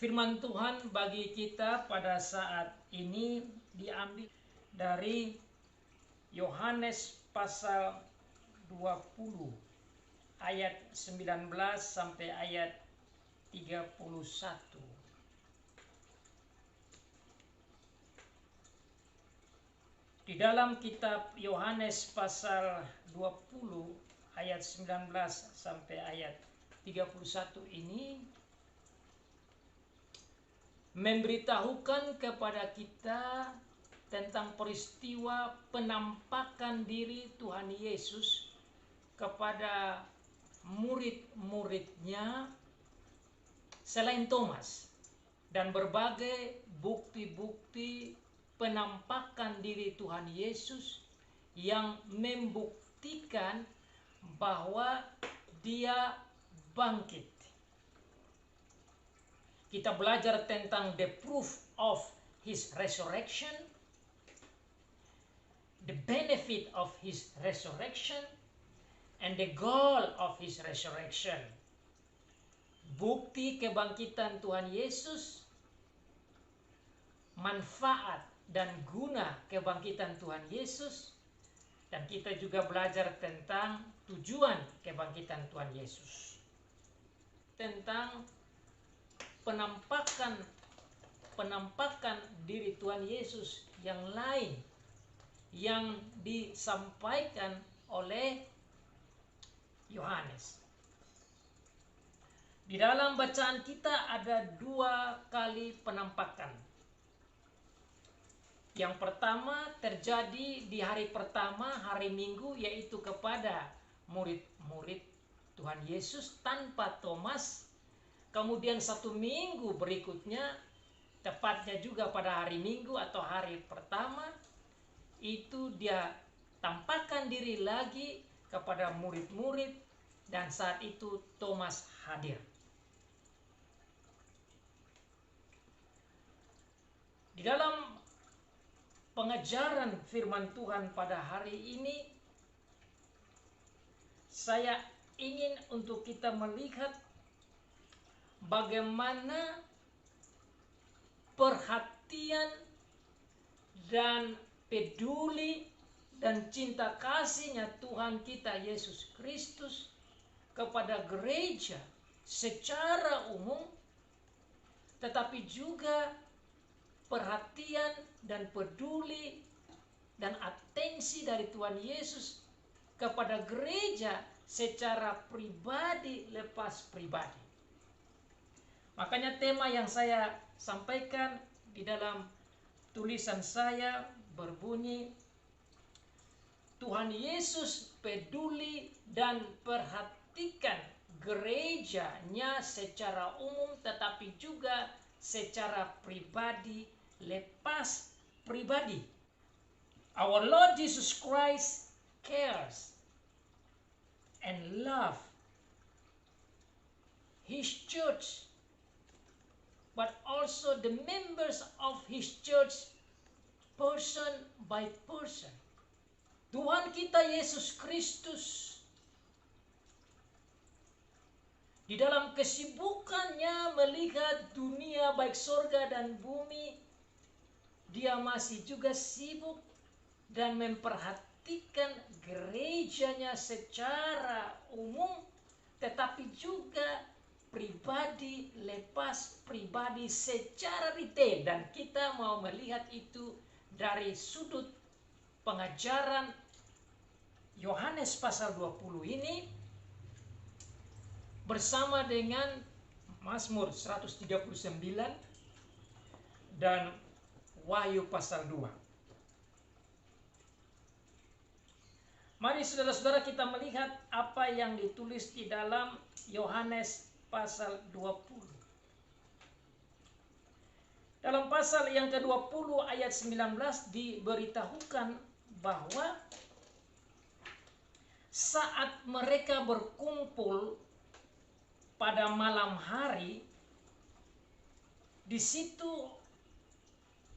Firman Tuhan bagi kita pada saat ini diambil dari Yohanes pasal 20 ayat 19 sampai ayat 31. Di dalam kitab Yohanes pasal 20 ayat 19 sampai ayat 31 ini memberitahukan kepada kita tentang peristiwa penampakan diri Tuhan Yesus kepada murid-muridnya selain Thomas, dan berbagai bukti-bukti penampakan diri Tuhan Yesus yang membuktikan bahwa Dia bangkit. Kita belajar tentang the proof of His resurrection, the benefit of His resurrection, and the goal of His resurrection. Bukti kebangkitan Tuhan Yesus, manfaat dan guna kebangkitan Tuhan Yesus, dan kita juga belajar tentang tujuan kebangkitan Tuhan Yesus. Tentang penampakan diri Tuhan Yesus yang lain yang disampaikan oleh Yohanes. Di dalam bacaan kita ada 2 kali penampakan. Yang pertama terjadi di hari pertama, hari Minggu, yaitu kepada murid-murid Tuhan Yesus tanpa Thomas. Kemudian 1 minggu berikutnya, tepatnya juga pada hari Minggu atau hari pertama, itu Dia tampakkan diri lagi kepada murid-murid, dan saat itu Thomas hadir. Di dalam pengajaran firman Tuhan pada hari ini, saya ingin untuk kita melihat bagaimana perhatian dan peduli dan cinta kasihnya Tuhan kita Yesus Kristus kepada gereja secara umum, tetapi juga perhatian dan peduli dan atensi dari Tuhan Yesus kepada gereja secara pribadi lepas pribadi. Makanya tema yang saya sampaikan di dalam tulisan saya berbunyi, Tuhan Yesus peduli dan perhatikan gerejanya secara umum, tetapi juga secara pribadi lepas pribadi. Our Lord Jesus Christ cares and love His church, but also the members of His church person by person. Tuhan kita Yesus Kristus di dalam kesibukannya melihat dunia baik surga dan bumi, Dia masih juga sibuk dan memperhatikan gerejanya secara umum, tetapi juga pribadi lepas pribadi secara detail. Dan kita mau melihat itu dari sudut pengajaran Yohanes pasal 20 ini bersama dengan Mazmur 139 dan Wahyu pasal 2. Mari saudara-saudara kita melihat apa yang ditulis di dalam Yohanes pasal 20. Dalam pasal yang ke-20 ayat 19 diberitahukan bahwa saat mereka berkumpul pada malam hari, di situ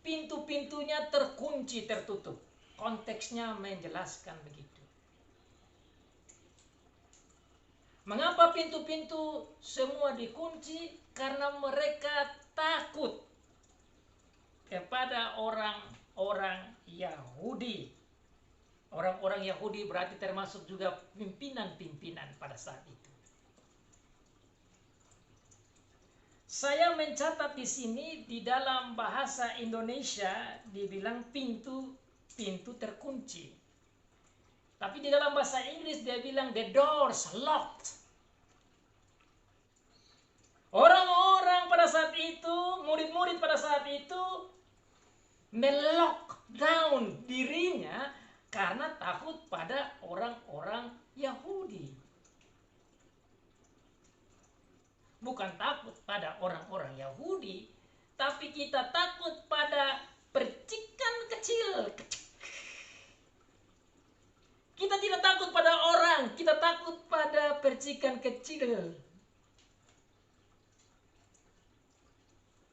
pintu-pintunya terkunci, tertutup. Konteksnya menjelaskan begitu. Mengapa pintu-pintu semua dikunci? Karena mereka takut kepada orang-orang Yahudi. Orang-orang Yahudi berarti termasuk juga pimpinan-pimpinan pada saat itu. Saya mencatat di sini di dalam bahasa Indonesia dibilang pintu terkunci. Tapi di dalam bahasa Inggris dia bilang the doors locked. Orang-orang pada saat itu, murid-murid pada saat itu melock down dirinya karena takut pada orang-orang Yahudi. Bukan takut pada orang-orang Yahudi, tapi kita takut pada percikan kecil. Kita tidak takut pada orang, kita takut pada percikan kecil.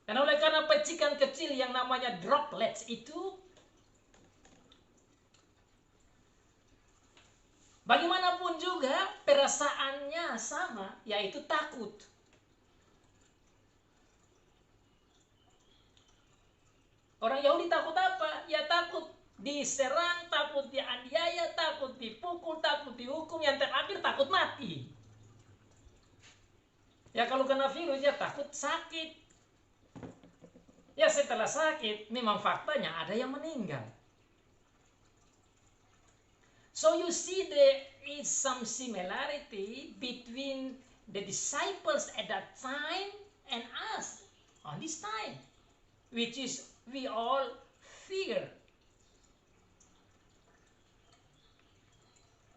Dan oleh karena percikan kecil yang namanya droplets itu, bagaimanapun juga perasaannya sama, yaitu takut. Orang Yahudi takut apa? Ya takut diserang, takut dianiaya, takut dipukul, takut dihukum, yang terakhir takut mati. Ya kalau kena virus ya takut sakit. Ya setelah sakit memang faktanya ada yang meninggal. So you see there is some similarity between the disciples at that time and us on this time, which is we all fear.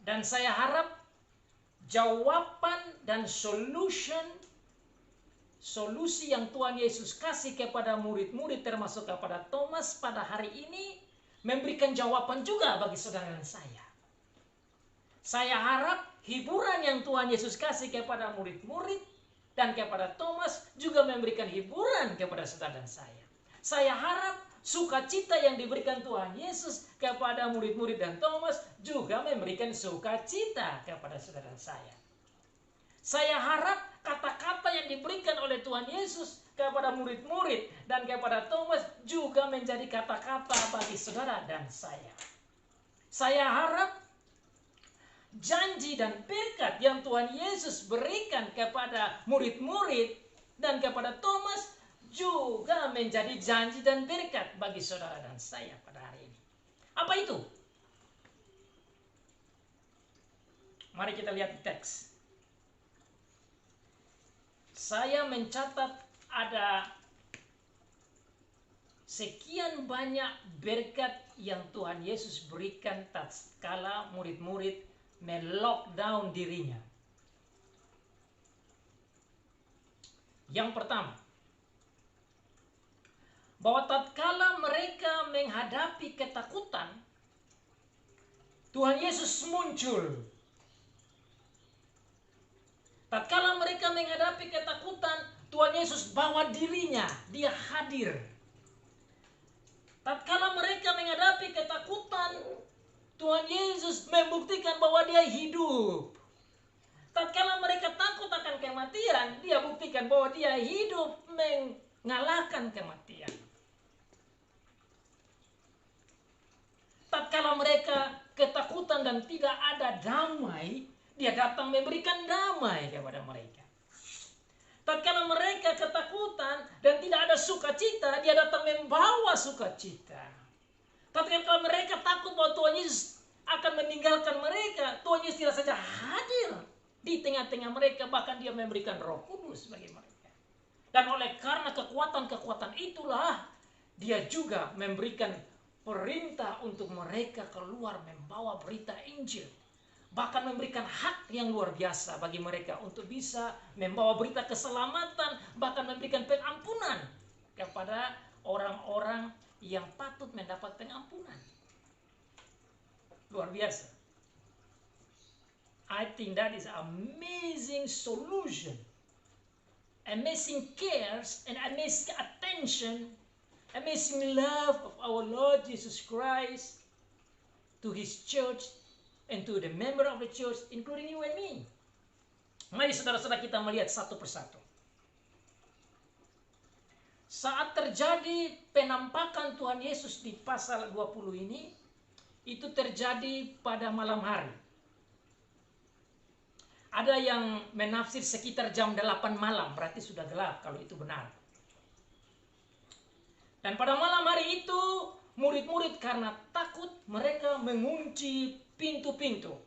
Dan saya harap jawaban dan solusi yang Tuhan Yesus kasih kepada murid-murid termasuk kepada Thomas pada hari ini memberikan jawaban juga bagi saudara dan saya. Saya harap hiburan yang Tuhan Yesus kasih kepada murid-murid dan kepada Thomas juga memberikan hiburan kepada saudara dan saya. Saya harap sukacita yang diberikan Tuhan Yesus kepada murid-murid dan Thomas juga memberikan sukacita kepada saudara saya. Saya harap kata-kata yang diberikan oleh Tuhan Yesus kepada murid-murid dan kepada Thomas juga menjadi kata-kata bagi saudara dan saya. Saya harap janji dan berkat yang Tuhan Yesus berikan kepada murid-murid dan kepada Thomas juga menjadi janji dan berkat bagi saudara dan saya pada hari ini. Apa itu? Mari kita lihat teks. Saya mencatat ada sekian banyak berkat yang Tuhan Yesus berikan tatkala murid-murid melockdown dirinya. Yang pertama, bahwa tatkala mereka menghadapi ketakutan, Tuhan Yesus muncul. Tatkala mereka menghadapi ketakutan, Tuhan Yesus bawa dirinya, dia hadir. Tatkala mereka menghadapi ketakutan, Tuhan Yesus membuktikan bahwa dia hidup. Tatkala mereka takut akan kematian, dia buktikan bahwa dia hidup mengalahkan kematian. Tatkala mereka ketakutan dan tidak ada damai, dia datang memberikan damai kepada mereka. Tatkala mereka ketakutan dan tidak ada sukacita, dia datang membawa sukacita. Tatkala mereka takut bahwa Tuhan Yesus akan meninggalkan mereka, Tuhan Yesus tidak saja hadir di tengah-tengah mereka, bahkan dia memberikan Roh Kudus bagi mereka. Dan oleh karena kekuatan-kekuatan itulah, dia juga memberikan perintah untuk mereka keluar membawa berita Injil. Bahkan memberikan hak yang luar biasa bagi mereka untuk bisa membawa berita keselamatan, bahkan memberikan pengampunan kepada orang-orang yang patut mendapat pengampunan. Luar biasa. I think that is amazing solution, amazing cares and amazing attention, amazing love of our Lord Jesus Christ to His church and to the member of the church, including you and me. Mari saudara-saudara kita melihat satu persatu. Saat terjadi penampakan Tuhan Yesus di pasal 20 ini, itu terjadi pada malam hari. Ada yang menafsir sekitar jam 8 malam, berarti sudah gelap kalau itu benar. Dan pada malam hari itu, murid-murid karena takut, mereka mengunci pintu-pintu.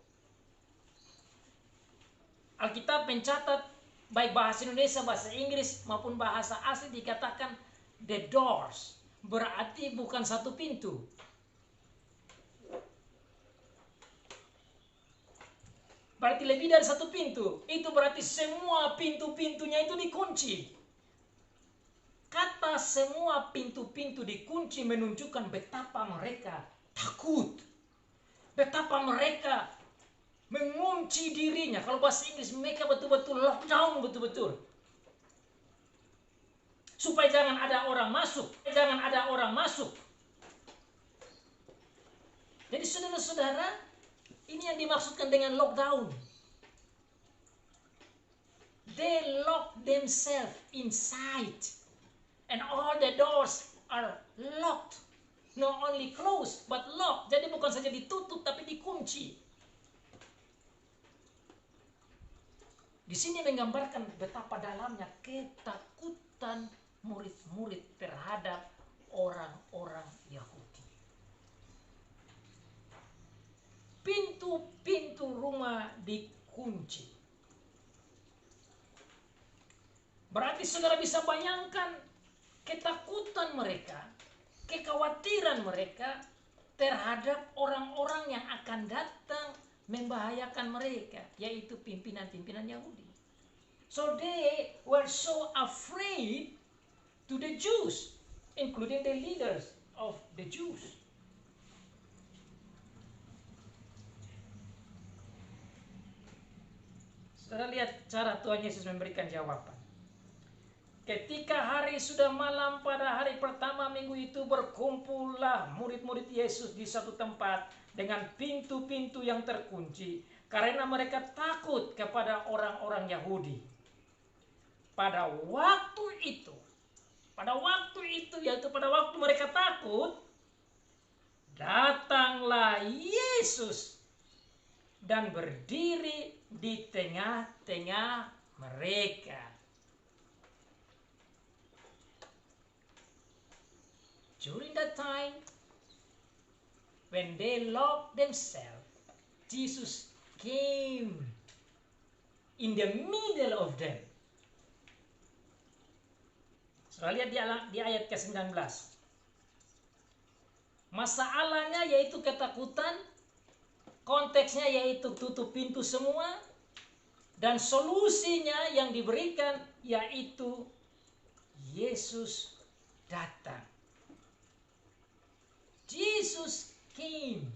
Alkitab mencatat, baik bahasa Indonesia, bahasa Inggris, maupun bahasa asli dikatakan the doors. Berarti bukan satu pintu. Berarti lebih dari satu pintu. Itu berarti semua pintu-pintunya itu dikunci. Kata semua pintu-pintu dikunci menunjukkan betapa mereka takut. Betapa mereka mengunci dirinya. Kalau bahasa Inggris, mereka betul-betul lockdown, betul-betul. Supaya jangan ada orang masuk. Jangan ada orang masuk. Jadi saudara-saudara, ini yang dimaksudkan dengan lockdown. They lock themselves inside. And all the doors are locked. Not only closed, but locked. Jadi bukan saja ditutup, tapi dikunci. Di sini menggambarkan betapa dalamnya ketakutan murid-murid terhadap orang-orang Yahudi. Pintu-pintu rumah dikunci. Berarti saudara bisa bayangkan ketakutan mereka, kekhawatiran mereka terhadap orang-orang yang akan datang membahayakan mereka, yaitu pimpinan-pimpinan Yahudi. So they were so afraid to the Jews, including the leaders of the Jews. Saudara lihat cara Tuhan Yesus memberikan jawaban. Ketika hari sudah malam pada hari pertama minggu itu, berkumpullah murid-murid Yesus di satu tempat dengan pintu-pintu yang terkunci, karena mereka takut kepada orang-orang Yahudi. Pada waktu itu, yaitu pada waktu mereka takut, datanglah Yesus dan berdiri di tengah-tengah mereka. During that time, when they locked themselves, Jesus came in the middle of them. Saudara lihat di ayat ke-19. Masalahnya yaitu ketakutan, konteksnya yaitu tutup pintu semua, dan solusinya yang diberikan yaitu Yesus datang. Jesus came.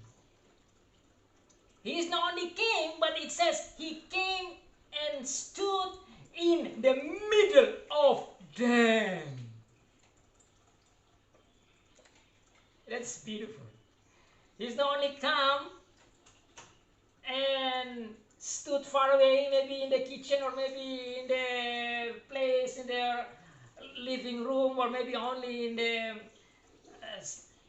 He is not only came, but it says he came and stood in the middle of them. That's beautiful. He's not only come and stood far away, maybe in the kitchen or maybe in the place in their living room or maybe only in the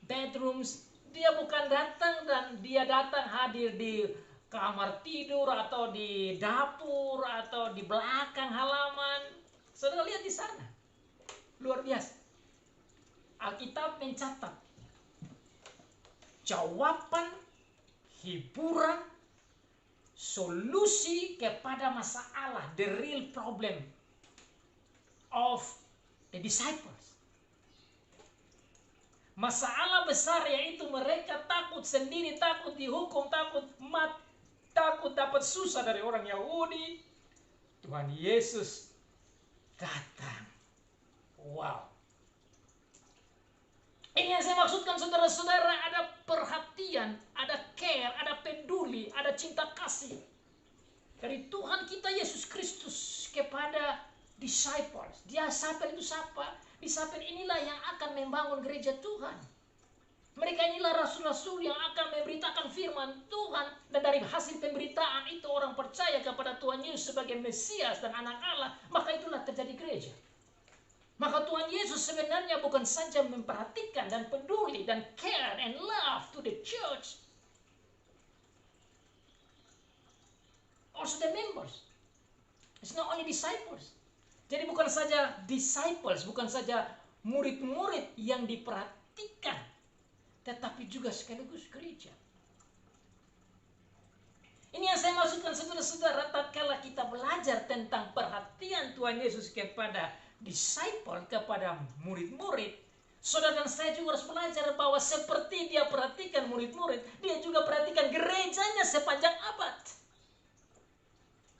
bedrooms. Dia bukan datang dan dia datang hadir di kamar tidur atau di dapur atau di belakang halaman. Saudara lihat di sana. Luar biasa. Alkitab mencatat jawaban, hiburan, solusi kepada masalah, the real problem of the disciples. Masalah besar yaitu mereka takut sendiri, takut dihukum, takut mati, takut dapat susah dari orang Yahudi. Tuhan Yesus datang. Wow. Ini yang saya maksudkan saudara-saudara, ada perhatian, ada care, ada peduli, ada cinta kasih dari Tuhan kita Yesus Kristus kepada disciples. Disciple itu siapa? Disciple inilah yang akan membangun gereja Tuhan. Mereka inilah rasul-rasul yang akan memberitakan firman Tuhan. Dan dari hasil pemberitaan itu orang percaya kepada Tuhan Yesus sebagai Mesias dan anak Allah. Maka itulah terjadi gereja. Maka Tuhan Yesus sebenarnya bukan saja memperhatikan dan peduli dan care and love to the church. Also the members. It's not only disciples. Jadi bukan saja disciples, bukan saja murid-murid yang diperhatikan, tetapi juga sekaligus gereja. Ini yang saya maksudkan saudara-saudara, tatkala kita belajar tentang perhatian Tuhan Yesus kepada disciple, kepada murid-murid, saudara dan saya juga harus belajar bahwa seperti dia perhatikan murid-murid, dia juga perhatikan gerejanya sepanjang abad.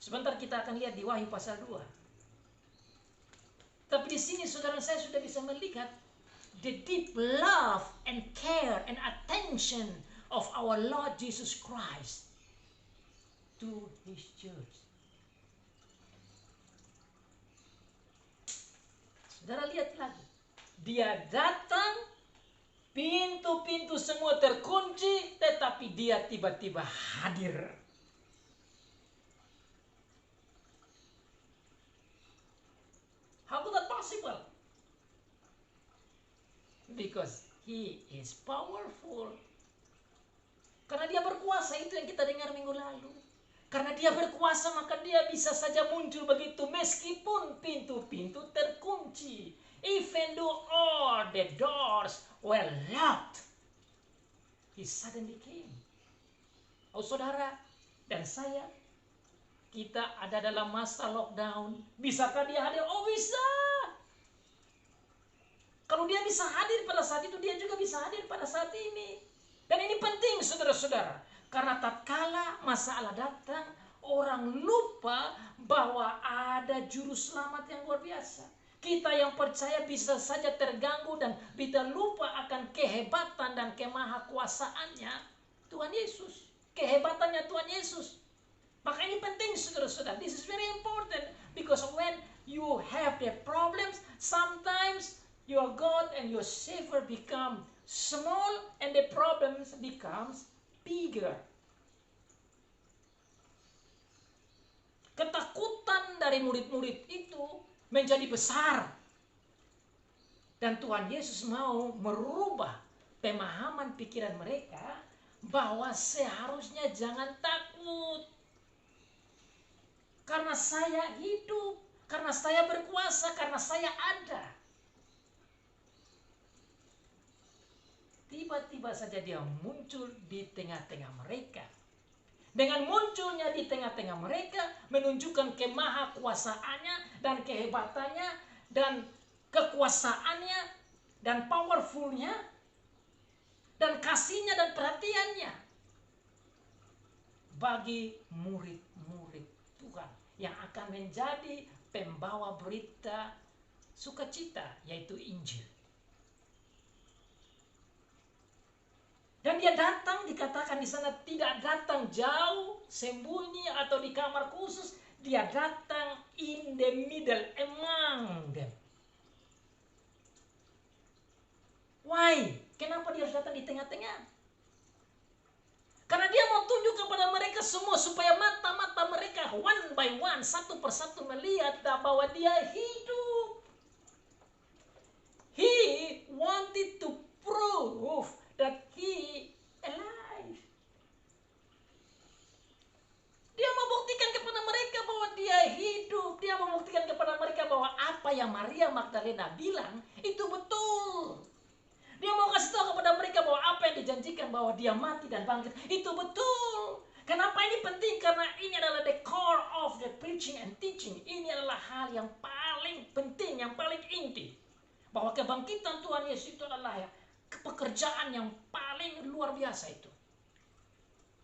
Sebentar kita akan lihat di Wahyu pasal 2. Tapi di sini saudara dan saya sudah bisa melihat the deep love and care and attention of our Lord Jesus Christ to His church. Saudara lihat lagi. Dia datang, pintu-pintu semua terkunci, tetapi dia tiba-tiba hadir. How could that possible? Because He is powerful. Karena dia berkuasa, itu yang kita dengar minggu lalu. Karena dia berkuasa, maka dia bisa saja muncul begitu meskipun pintu-pintu terkunci. Even though all the doors were locked, He suddenly came. Oh saudara dan saya, kita ada dalam masa lockdown. Bisakah dia hadir? Oh bisa. Kalau dia bisa hadir pada saat itu, dia juga bisa hadir pada saat ini. Dan ini penting saudara-saudara. Karena tatkala masalah datang, orang lupa bahwa ada juru selamat yang luar biasa. Kita yang percaya bisa saja terganggu dan kita lupa akan kehebatan dan kemahakuasaannya Tuhan Yesus. Kehebatannya Tuhan Yesus. Maka ini penting saudara-saudara. This is very important. Because when you have the problems, sometimes your God and your Savior become small and the problems becomes bigger. Ketakutan dari murid-murid itu menjadi besar. Dan Tuhan Yesus mau merubah pemahaman pikiran mereka bahwa seharusnya jangan takut. Karena saya hidup, karena saya berkuasa, karena saya ada. Tiba-tiba saja dia muncul di tengah-tengah mereka. Dengan munculnya di tengah-tengah mereka, menunjukkan kemahakuasaannya dan kehebatannya dan kekuasaannya dan powerfulnya dan kasihnya dan perhatiannya bagi murid-murid Tuhan yang akan menjadi pembawa berita sukacita, yaitu Injil. Dan dia datang, dikatakan di sana tidak datang jauh, sembunyi atau di kamar khusus. Dia datang in the middle, among them. Why? Kenapa dia harus datang di tengah-tengah? Karena dia mau tunjuk kepada mereka semua supaya mata-mata mereka one by one, satu persatu melihat bahwa dia hidup. He wanted to prove that he alive. Dia mau buktikan kepada mereka bahwa dia hidup. Dia mau buktikan kepada mereka bahwa apa yang Maria Magdalena bilang itu betul. Dia mau kasih tahu kepada mereka bahwa apa yang dijanjikan bahwa dia mati dan bangkit itu betul. Kenapa ini penting? Karena ini adalah the core of the preaching and teaching. Ini adalah hal yang paling penting, yang paling inti. Bahwa kebangkitan Tuhan Yesus itu adalah pekerjaan yang paling luar biasa itu.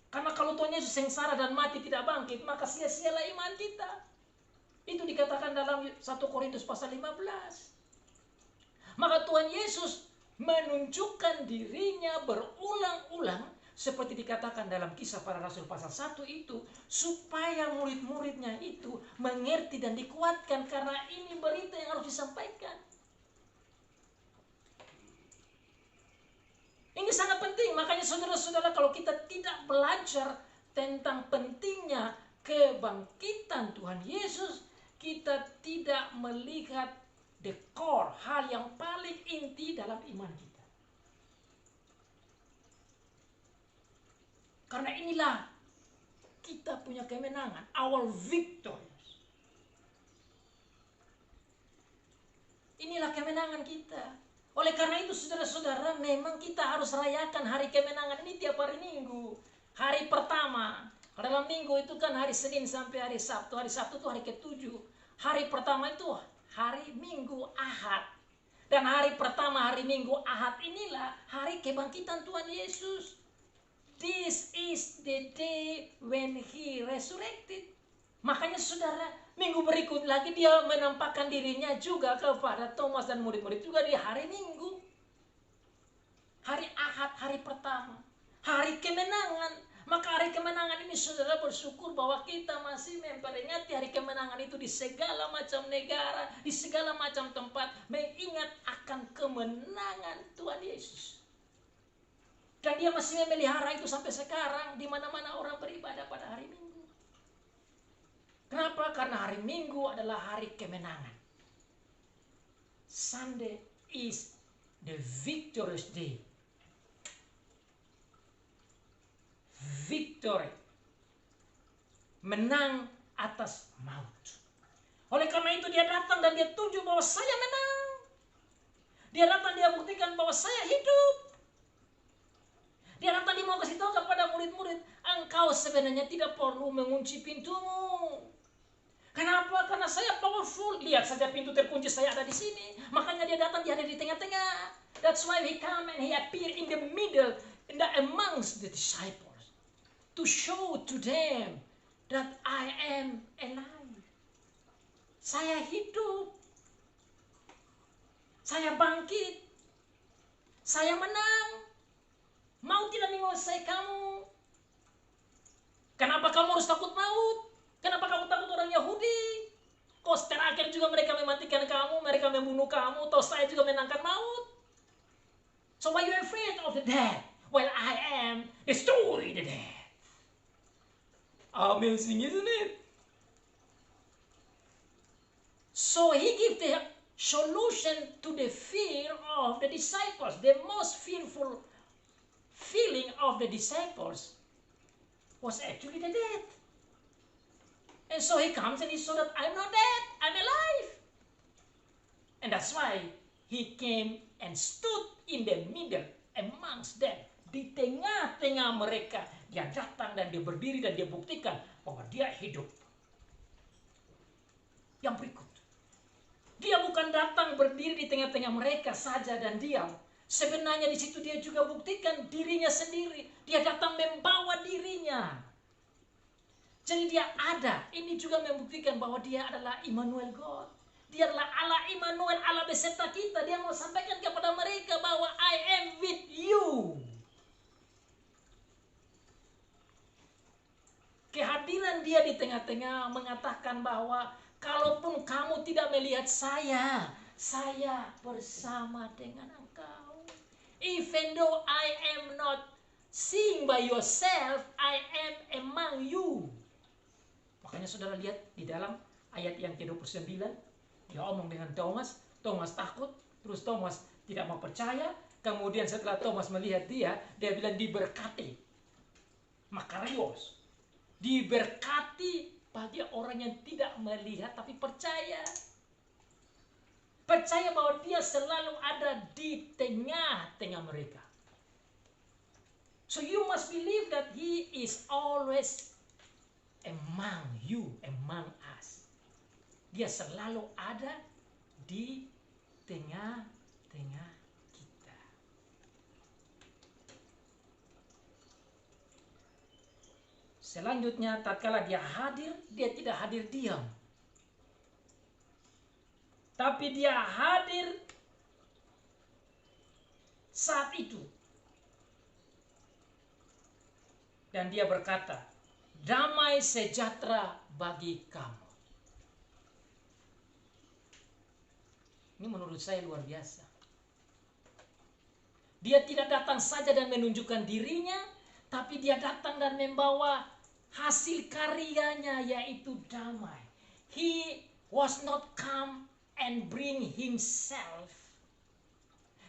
Karena kalau Tuhan Yesus sengsara dan mati tidak bangkit, maka sia-sialah iman kita. Itu dikatakan dalam 1 Korintus pasal 15. Maka Tuhan Yesus menunjukkan dirinya berulang-ulang seperti dikatakan dalam Kisah Para Rasul pasal 1 itu, supaya murid-muridnya itu mengerti dan dikuatkan, karena ini berita yang harus disampaikan. Ini sangat penting. Makanya saudara-saudara, kalau kita tidak belajar tentang pentingnya kebangkitan Tuhan Yesus, kita tidak melihat the core, hal yang paling inti dalam iman kita. Karena inilah kita punya kemenangan, our victory. Inilah kemenangan kita. Oleh karena itu saudara-saudara, memang kita harus rayakan hari kemenangan ini tiap hari Minggu. Hari pertama, dalam minggu itu kan hari Senin sampai hari Sabtu. Hari Sabtu itu hari ke-7. Hari pertama itu hari Minggu Ahad. Dan hari pertama hari Minggu Ahad inilah hari kebangkitan Tuhan Yesus. This is the day when He resurrected. Makanya saudara, minggu berikut lagi dia menampakkan dirinya juga kepada Thomas dan murid-murid juga di hari Minggu. Hari Ahad, hari pertama. Hari kemenangan. Maka hari kemenangan ini saudara bersyukur bahwa kita masih memperingati hari kemenangan itu di segala macam negara, di segala macam tempat. Mengingat akan kemenangan Tuhan Yesus. Dan dia masih memelihara itu sampai sekarang di mana-mana orang beribadah pada hari Minggu. Kenapa? Karena hari Minggu adalah hari kemenangan. Sunday is the victorious day. Victory. Menang atas maut. Oleh karena itu dia datang dan dia tunjuk bahwa saya menang. Dia datang, dia buktikan bahwa saya hidup. Dia datang, dia mau kasih tahu kepada murid-murid, engkau sebenarnya tidak perlu mengunci pintumu. Kenapa? Karena saya powerful. Lihat saja pintu terkunci, saya ada di sini. Makanya dia datang, dia ada di tengah-tengah. That's why he come and he appear in the middle, amongst the disciples, to show to them that I am alive. Saya hidup. Saya bangkit. Saya menang. Maut tidak menguasai kamu. Kenapa kamu harus takut maut? Kenapa kamu takut orang Yahudi? Kok terakhir juga mereka mematikan kamu, mereka membunuh kamu, toh saya juga menangkan maut. So why you afraid of the death? Well, I am destroy the death. Amazing, isn't it? So he gives the solution to the fear of the disciples. The most fearful feeling of the disciples was actually the death. And so he comes and he saw that I'm not dead, I'm alive. And that's why he came and stood in the middle amongst them. Di tengah-tengah mereka, dia datang dan dia berdiri dan dia buktikan bahwa dia hidup. Yang berikut, dia bukan datang berdiri di tengah-tengah mereka saja dan diam. Sebenarnya di situ dia juga buktikan dirinya sendiri. Dia datang membawa dirinya. Jadi dia ada. Ini juga membuktikan bahwa dia adalah Immanuel God. Dia adalah Allah Immanuel, Allah beserta kita. Dia mau sampaikan kepada mereka bahwa I am with you. Kehadiran dia di tengah-tengah mengatakan bahwa kalaupun kamu tidak melihat saya bersama dengan engkau. Even though I am not seeing by yourself, I am among you. Makanya saudara lihat di dalam ayat yang ke-29, dia omong dengan Thomas. Thomas takut, terus Thomas tidak mau percaya. Kemudian setelah Thomas melihat dia bilang diberkati. Makarios. Diberkati bagi orang yang tidak melihat tapi percaya. Percaya bahwa dia selalu ada di tengah-tengah mereka. So you must believe that he is always among you, among us. Dia selalu ada di tengah-tengah kita. Selanjutnya, tatkala dia hadir, dia tidak hadir diam. Tapi dia hadir saat itu. Dan dia berkata, damai sejahtera bagi kamu. Ini menurut saya luar biasa. Dia tidak datang saja dan menunjukkan dirinya, tapi dia datang dan membawa hasil karyanya, yaitu damai. He was not come and bring himself,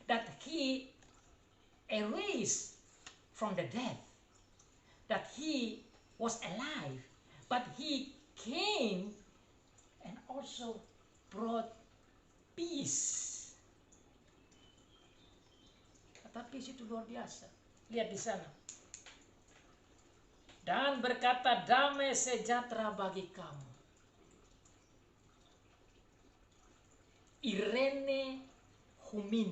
that he erased from the dead, that he was alive, but he came and also brought peace. Kata peace itu luar biasa. Lihat di sana. Dan berkata, damai sejahtera bagi kamu. Irene humin.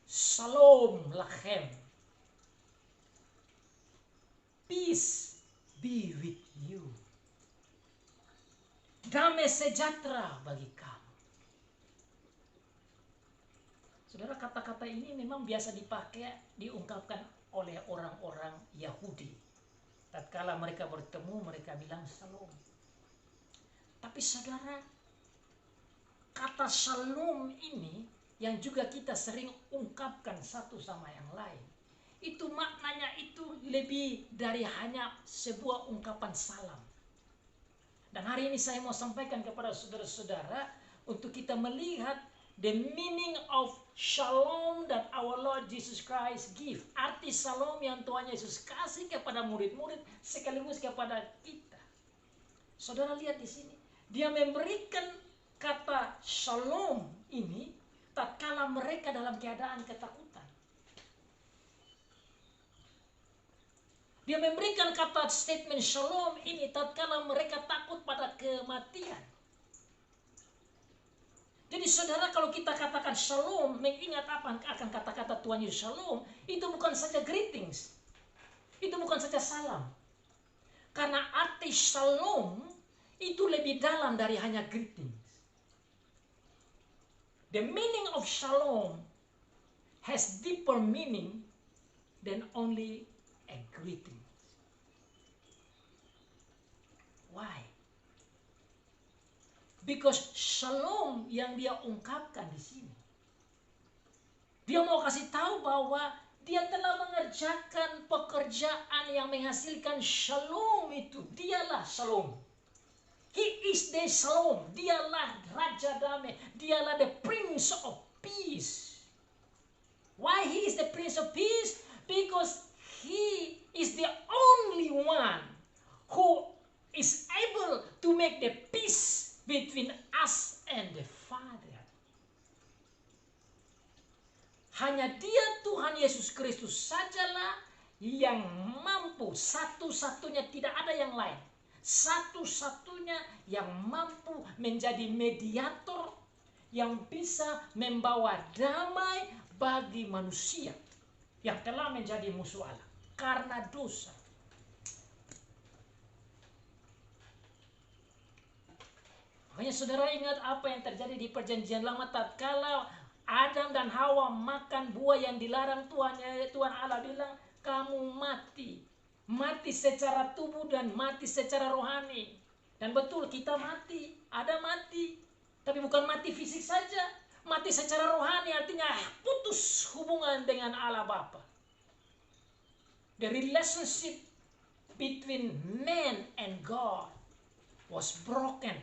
Shalom lachem. Peace be with you. Damai sejahtera bagi kamu. Saudara, kata-kata ini memang biasa diungkapkan oleh orang-orang Yahudi. Tatkala mereka bertemu, mereka bilang shalom. Tapi saudara, kata shalom ini yang juga kita sering ungkapkan satu sama yang lain, itu maknanya itu lebih dari hanya sebuah ungkapan salam. Dan hari ini saya mau sampaikan kepada saudara-saudara untuk kita melihat the meaning of shalom that our Lord Jesus Christ give. Arti shalom yang Tuhan Yesus kasih kepada murid-murid sekaligus kepada kita. Saudara lihat di sini, dia memberikan kata shalom ini tatkala mereka dalam keadaan ketakutan. Dia memberikan kata statement shalom ini tatkala mereka takut pada kematian. Jadi saudara, kalau kita katakan shalom, mengingat apa akan kata-kata Tuhan Yesus shalom, itu bukan saja greetings. Itu bukan saja salam. Karena arti shalom itu lebih dalam dari hanya greetings. The meaning of shalom has deeper meaning than only a greeting. Why? Because shalom yang dia ungkapkan di sini, dia mau kasih tahu bahwa dia telah mengerjakan pekerjaan yang menghasilkan shalom itu. Dialah shalom. He is the shalom. Dialah Raja Damai. Dialah the Prince of Peace. Why he is the Prince of Peace? Because he is the only one who is able to make the peace between us and the Father. Hanya dia, Tuhan Yesus Kristus sajalah yang mampu, satu-satunya, tidak ada yang lain. Satu-satunya yang mampu menjadi mediator yang bisa membawa damai bagi manusia yang telah menjadi musuh Allah karena dosa. Makanya saudara ingat apa yang terjadi di perjanjian lama tatkala Adam dan Hawa makan buah yang dilarang Tuhan Allah bilang, kamu mati. Mati secara tubuh dan mati secara rohani. Dan betul kita mati, ada mati. Tapi bukan mati fisik saja. Mati secara rohani artinya putus hubungan dengan Allah Bapa. The relationship between man and God was broken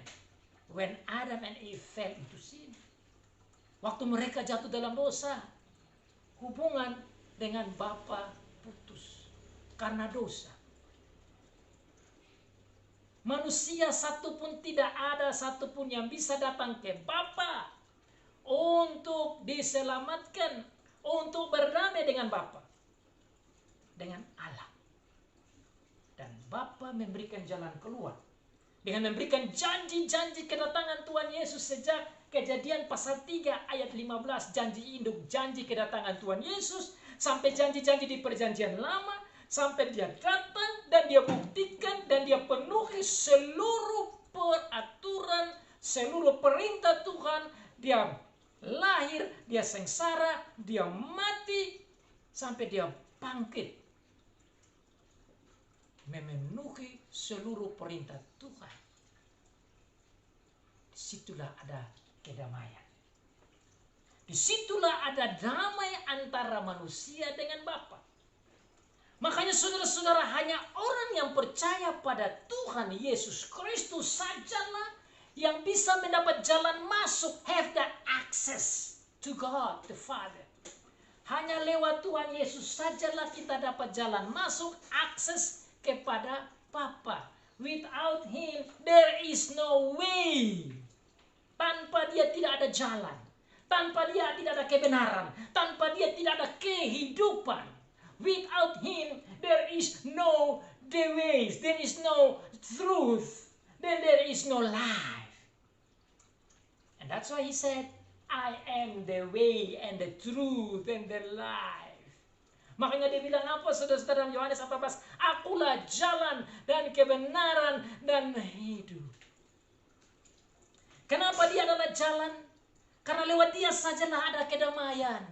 when Adam and Eve fell into sin. Waktu mereka jatuh dalam dosa, hubungan dengan Bapa putus karena dosa. Manusia satupun tidak ada satupun yang bisa datang ke Bapa untuk diselamatkan, untuk berdamai dengan Bapa, dengan Allah. Dan Bapa memberikan jalan keluar dengan memberikan janji-janji kedatangan Tuhan Yesus sejak Kejadian pasal 3 ayat 15, janji induk, janji kedatangan Tuhan Yesus, sampai janji-janji di perjanjian lama, sampai dia datang dan dia buktikan dan dia penuhi seluruh peraturan, seluruh perintah Tuhan. Dia lahir, dia sengsara, dia mati, sampai dia bangkit, memenuhi seluruh perintah Tuhan. Disitulah ada kedamaian. Disitulah ada damai antara manusia dengan Bapa. Makanya saudara-saudara, hanya orang yang percaya pada Tuhan Yesus Kristus sajalah yang bisa mendapat jalan masuk, have the access to God the Father. Hanya lewat Tuhan Yesus sajalah kita dapat jalan masuk, akses kepada Bapa. Without Him there is no way. Tanpa Dia tidak ada jalan. Tanpa Dia tidak ada kebenaran. Tanpa Dia tidak ada kehidupan. Without Him there is no the ways. There is no truth. Then there is no life. And that's why He said, I am the way and the truth and the life. Makanya Dia bilang apa saudara-saudara, dalam Yohanes 14? Akulah jalan dan kebenaran dan hidup. Kenapa Dia adalah jalan? Karena lewat Dia sajalah ada kedamaian.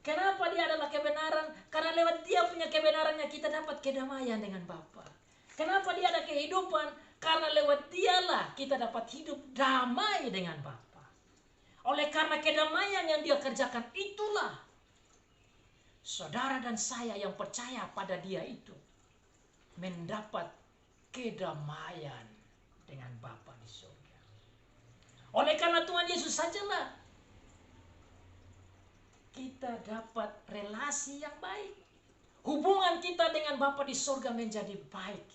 Kenapa Dia adalah kebenaran? Karena lewat Dia punya kebenarannya kita dapat kedamaian dengan Bapa. Kenapa Dia ada kehidupan? Karena lewat Dialah kita dapat hidup damai dengan Bapa. Oleh karena kedamaian yang Dia kerjakan, itulah saudara dan saya yang percaya pada Dia itu mendapat kedamaian dengan Bapa di surga. Oleh karena Tuhan Yesus sajalah kita dapat relasi yang baik. Hubungan kita dengan Bapa di surga menjadi baik.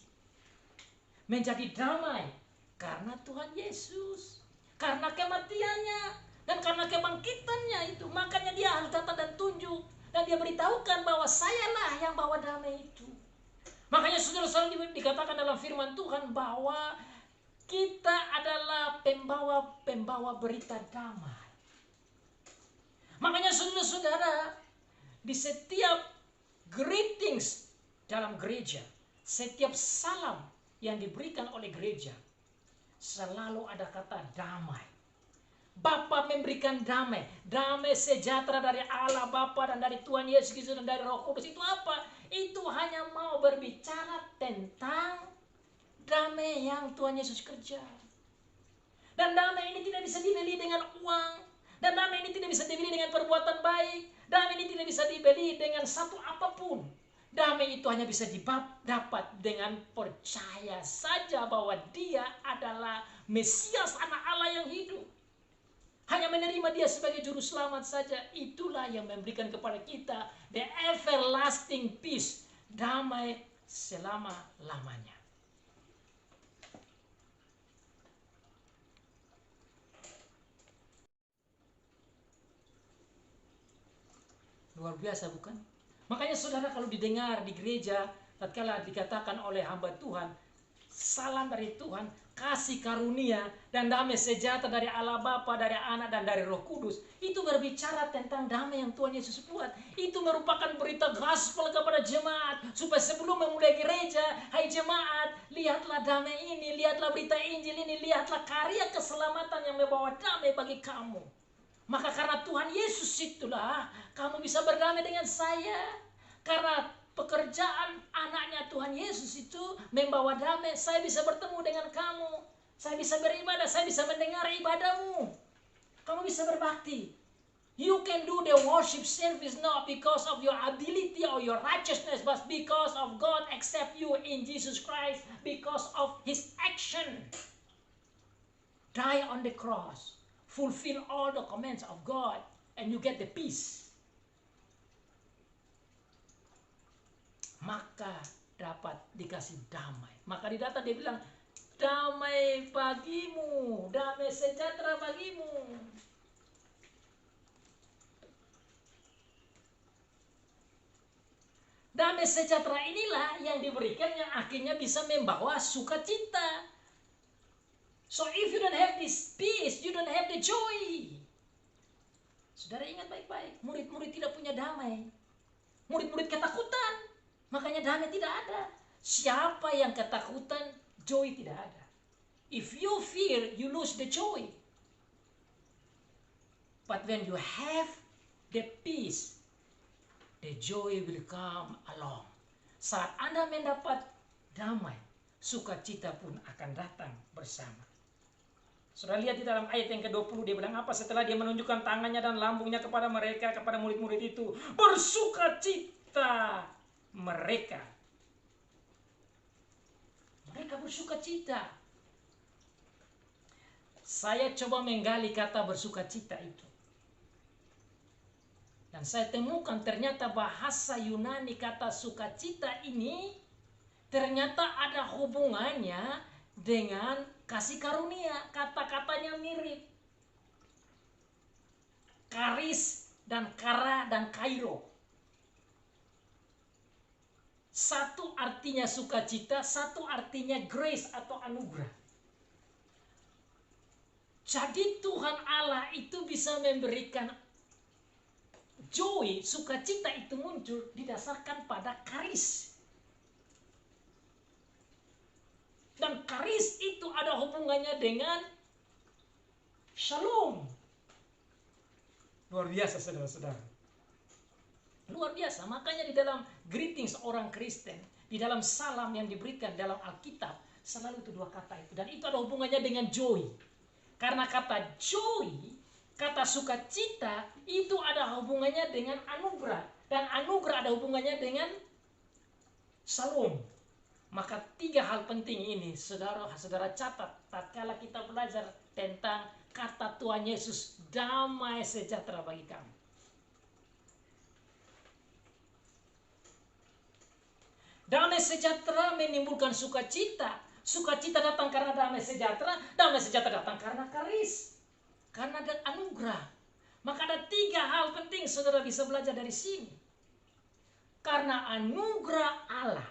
Menjadi damai. Karena Tuhan Yesus. Karena kematiannya. Dan karena kebangkitannya itu. Makanya Dia harus datang dan tunjuk. Dan Dia beritahukan bahwa sayalah yang bawa damai itu. Makanya saudara-saudara dikatakan dalam firman Tuhan bahwa kita adalah pembawa berita damai. Makanya saudara-saudara, di setiap greetings dalam gereja, setiap salam yang diberikan oleh gereja, selalu ada kata damai. Bapa memberikan damai. Damai sejahtera dari Allah Bapa dan dari Tuhan Yesus Kristus dan dari Roh Kudus. Itu apa? Itu hanya mau berbicara tentang damai yang Tuhan Yesus kerja. Dan damai ini tidak bisa dibeli dengan uang. Dan damai ini tidak bisa dibeli dengan perbuatan baik. Damai ini tidak bisa dibeli dengan satu apapun. Damai itu hanya bisa dapat dengan percaya saja bahwa Dia adalah Mesias, anak Allah yang hidup. Hanya menerima Dia sebagai juru selamat saja. Itulah yang memberikan kepada kita the everlasting peace. Damai selama-lamanya. Luar biasa bukan? Makanya saudara kalau didengar di gereja, tatkala dikatakan oleh hamba Tuhan, salam dari Tuhan, kasih karunia dan damai sejahtera dari Allah Bapa, dari Anak dan dari Roh Kudus, itu berbicara tentang damai yang Tuhan Yesus buat. Itu merupakan berita gospel kepada jemaat, supaya sebelum memulai gereja, hai jemaat, lihatlah damai ini, lihatlah berita Injil ini, lihatlah karya keselamatan yang membawa damai bagi kamu. Maka karena Tuhan Yesus itulah kamu bisa berdamai dengan saya. Karena pekerjaan anaknya Tuhan Yesus itu membawa damai. Saya bisa bertemu dengan kamu. Saya bisa beribadah. Saya bisa mendengar ibadahmu. Kamu bisa berbakti. You can do the worship service not because of your ability or your righteousness, but because of God accept you in Jesus Christ, because of His action. Die on the cross. Fulfill all the commands of God and you get the peace. Maka dapat dikasih damai. Maka di data dia bilang, damai bagimu, damai sejahtera bagimu. Damai sejahtera inilah yang diberikan yang akhirnya bisa membawa sukacita. So if you don't have this peace, you don't have the joy. Saudara ingat baik-baik, murid-murid tidak punya damai. Murid-murid ketakutan, makanya damai tidak ada. Siapa yang ketakutan, joy tidak ada. If you fear, you lose the joy. But when you have the peace, the joy will come along. Saat Anda mendapat damai, sukacita pun akan datang bersama. Saudara lihat di dalam ayat yang ke-20 dia bilang apa setelah dia menunjukkan tangannya dan lambungnya kepada mereka, kepada murid-murid itu. Bersukacita mereka. Mereka bersukacita. Saya coba menggali kata bersukacita itu. Dan saya temukan ternyata bahasa Yunani kata sukacita ini ternyata ada hubungannya dengan kasih karunia. Kata-katanya mirip. Karis dan kara dan kairo. Satu artinya sukacita, satu artinya grace atau anugerah. Jadi Tuhan Allah itu bisa memberikan joy, sukacita itu muncul didasarkan pada karis. Dan karis itu ada hubungannya dengan shalom. Luar biasa saudara-saudara. Luar biasa, makanya di dalam greetings orang Kristen, di dalam salam yang diberikan dalam Alkitab, selalu itu dua kata itu. Dan itu ada hubungannya dengan joy. Karena kata joy, kata sukacita, itu ada hubungannya dengan anugerah. Dan anugerah ada hubungannya dengan shalom. Maka tiga hal penting ini, saudara-saudara catat, tatkala kita belajar tentang kata Tuhan Yesus, damai sejahtera bagi kamu. Damai sejahtera menimbulkan sukacita. Sukacita datang karena damai sejahtera datang karena karis. Karena ada anugerah. Maka ada tiga hal penting saudara bisa belajar dari sini. Karena anugerah Allah,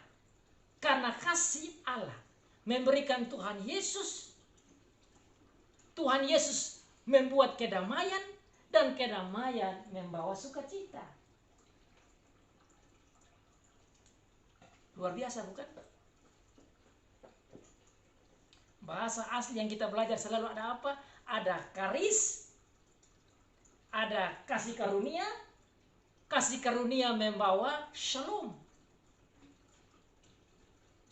karena kasih Allah memberikan Tuhan Yesus. Tuhan Yesus membuat kedamaian dan kedamaian membawa sukacita. Luar biasa bukan? Bahasa asli yang kita belajar selalu ada apa? Ada karis, ada kasih karunia membawa shalom.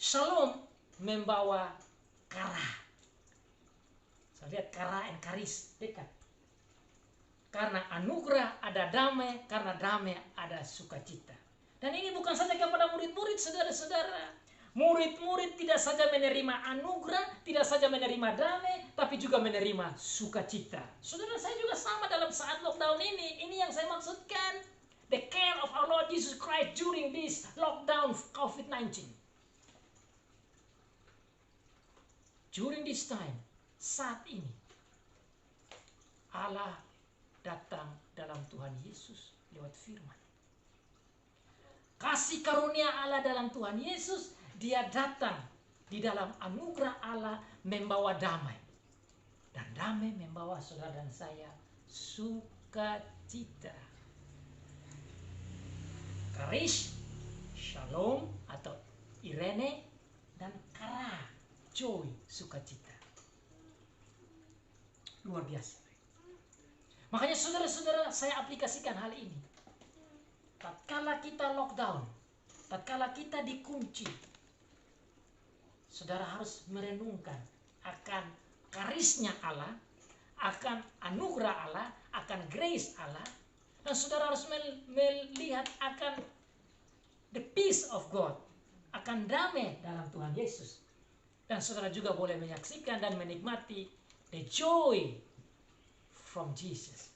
Shalom membawa kara. Saya lihat kara dan karis dekat. Karena anugerah ada damai, karena damai ada sukacita. Dan ini bukan saja kepada murid-murid, saudara-saudara. Murid-murid tidak saja menerima anugerah, tidak saja menerima damai, tapi juga menerima sukacita. Saudara, saya juga sama dalam saat lockdown ini. Ini yang saya maksudkan. The care of our Lord Jesus Christ during this lockdown COVID-19. During this time, saat ini, Allah datang dalam Tuhan Yesus lewat firman. Kasih karunia Allah dalam Tuhan Yesus, dia datang di dalam anugerah Allah membawa damai. Dan damai membawa saudara dan saya sukacita. Karis, shalom atau irene, dan kara, joy, sukacita. Luar biasa. Makanya saudara-saudara, saya aplikasikan hal ini. Tatkala kita lockdown, tatkala kita dikunci, saudara harus merenungkan akan karisnya Allah, akan anugerah Allah, akan grace Allah, dan saudara harus melihat akan the peace of God, akan damai dalam Tuhan Yesus. Dan saudara juga boleh menyaksikan dan menikmati the joy from Jesus,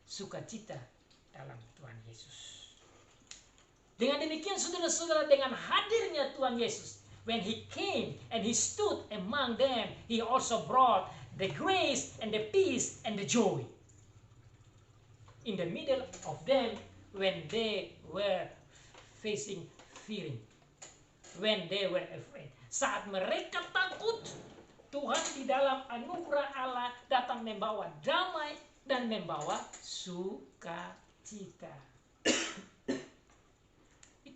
sukacita dalam Tuhan Yesus. Dengan demikian saudara-saudara, dengan hadirnya Tuhan Yesus, when He came and He stood among them, He also brought the grace and the peace and the joy. In the middle of them, when they were facing fearing, when they were afraid. Saat mereka takut, Tuhan di dalam anugerah Allah datang membawa damai dan membawa sukacita.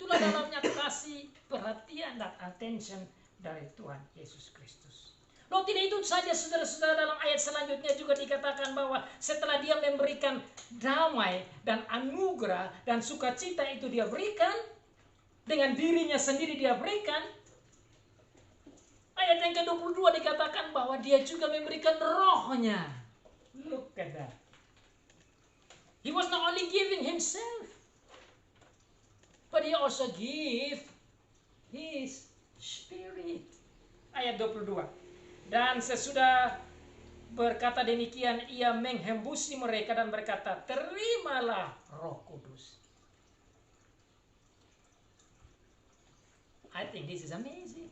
Itulah dalamnya kasih, perhatian, dan attention dari Tuhan Yesus Kristus. Loh, tidak itu saja saudara-saudara, dalam ayat selanjutnya juga dikatakan bahwa setelah dia memberikan damai dan anugerah dan sukacita itu dia berikan, dengan dirinya sendiri dia berikan, Ayat yang ke-22 dikatakan bahwa dia juga memberikan rohnya. Look at that. He was not only giving himself, but he also give his spirit. Ayat 22. Dan sesudah berkata demikian, ia menghembusi mereka dan berkata, terimalah Roh Kudus. I think this is amazing.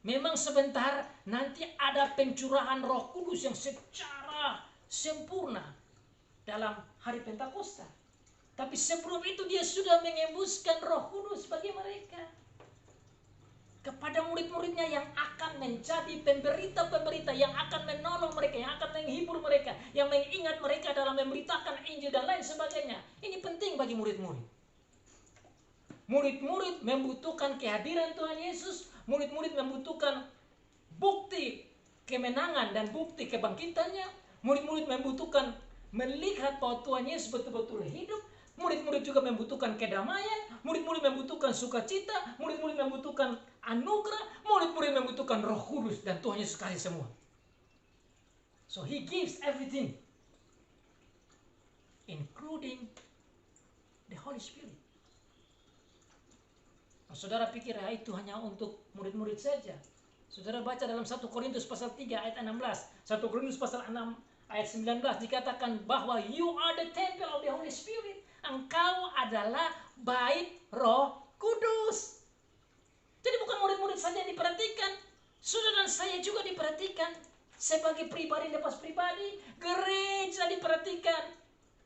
Memang sebentar nanti ada pencurahan Roh Kudus yang secara sempurna dalam hari Pentakosta. Tapi sebelum itu dia sudah mengembuskan Roh Kudus bagi mereka. Kepada murid-muridnya yang akan menjadi pemberita-pemberita, yang akan menolong mereka, yang akan menghibur mereka, yang mengingat mereka dalam memberitakan Injil dan lain sebagainya. Ini penting bagi murid-murid. Murid-murid membutuhkan kehadiran Tuhan Yesus. Murid-murid membutuhkan bukti kemenangan dan bukti kebangkitannya. Murid-murid membutuhkan melihat bahwa Tuhan Yesus betul-betul hidup. Murid-murid juga membutuhkan kedamaian. Murid-murid membutuhkan sukacita. Murid-murid membutuhkan anugerah. Murid-murid membutuhkan Roh Kudus, dan Tuhan Yesus kasih semua. So he gives everything, including the Holy Spirit. Nah, saudara pikir itu hanya untuk murid-murid saja. Saudara baca dalam 1 Korintus pasal 3 ayat 16. 1 Korintus pasal 6 ayat 19 dikatakan bahwa you are the temple of the Holy Spirit. Engkau adalah bait Roh Kudus. Jadi bukan murid-murid saja yang diperhatikan. Saudara dan saya juga diperhatikan. Sebagai pribadi lepas pribadi, gereja diperhatikan.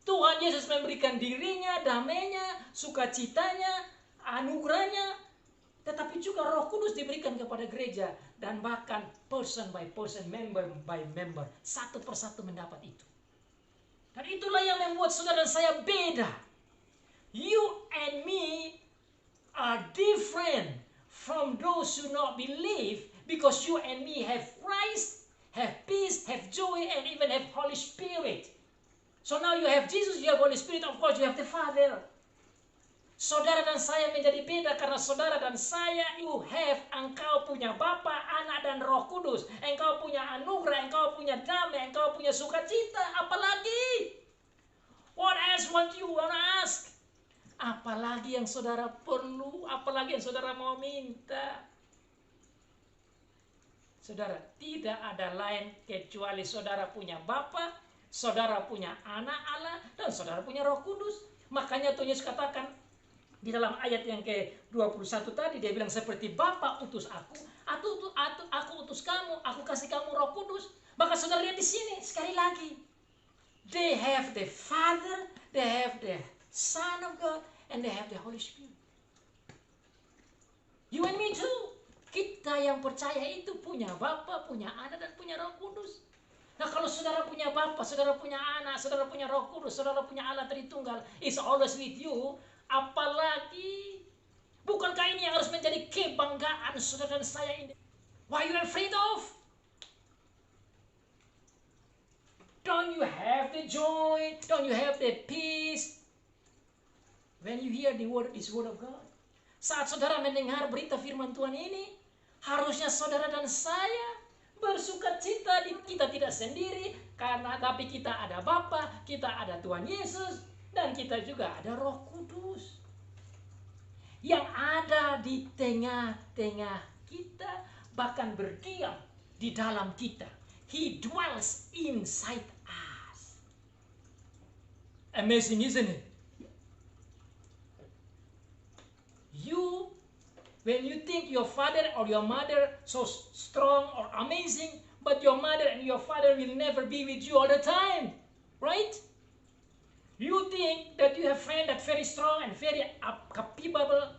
Tuhan Yesus memberikan dirinya, damainya, sukacitanya, anugerahnya, tetapi juga Roh Kudus diberikan kepada gereja, dan bahkan person by person, member by member, satu persatu mendapat itu. Dan itulah yang membuat saudara dan saya beda. You and me are different from those who not believe, because you and me have Christ, have peace, have joy, and even have Holy Spirit. So now you have Jesus, you have Holy Spirit, of course you have the Father. Saudara dan saya menjadi beda karena saudara dan saya, engkau punya Bapa, Anak, dan Roh Kudus. Engkau punya anugerah, engkau punya damai, engkau punya sukacita. Apalagi? What else want you want to ask? Apalagi yang saudara perlu, apalagi yang saudara mau minta? Saudara, tidak ada lain kecuali saudara punya Bapa, saudara punya Anak Allah, dan saudara punya Roh Kudus. Makanya Tuhan Yesus katakan di dalam ayat yang ke-21 tadi, dia bilang seperti Bapa utus aku utus kamu, aku kasih kamu Roh Kudus. Maka saudara lihat di sini sekali lagi, they have the Father, they have the Son of God, and they have the Holy Spirit. You and me too. Kita yang percaya itu punya Bapa, punya Anak, dan punya Roh Kudus. Nah, kalau saudara punya Bapa, saudara punya Anak, saudara punya Roh Kudus, saudara punya Allah Tritunggal, is always with you. Apalagi, bukankah ini yang harus menjadi kebanggaan saudara dan saya ini? Why you afraid of? Don't you have the joy? Don't you have the peace? When you hear this word of God. Saat saudara mendengar berita firman Tuhan ini, harusnya saudara dan saya bersukacita. Kita tidak sendiri, tapi kita ada Bapa, kita ada Tuhan Yesus, dan kita juga ada Roh Kudus yang ada di tengah-tengah kita, bahkan berdiam di dalam kita. He dwells inside us. Amazing, isn't it? When you think your father or your mother so strong or amazing, but your mother and your father will never be with you all the time, right? You think that you have a friend that's very strong and very capable,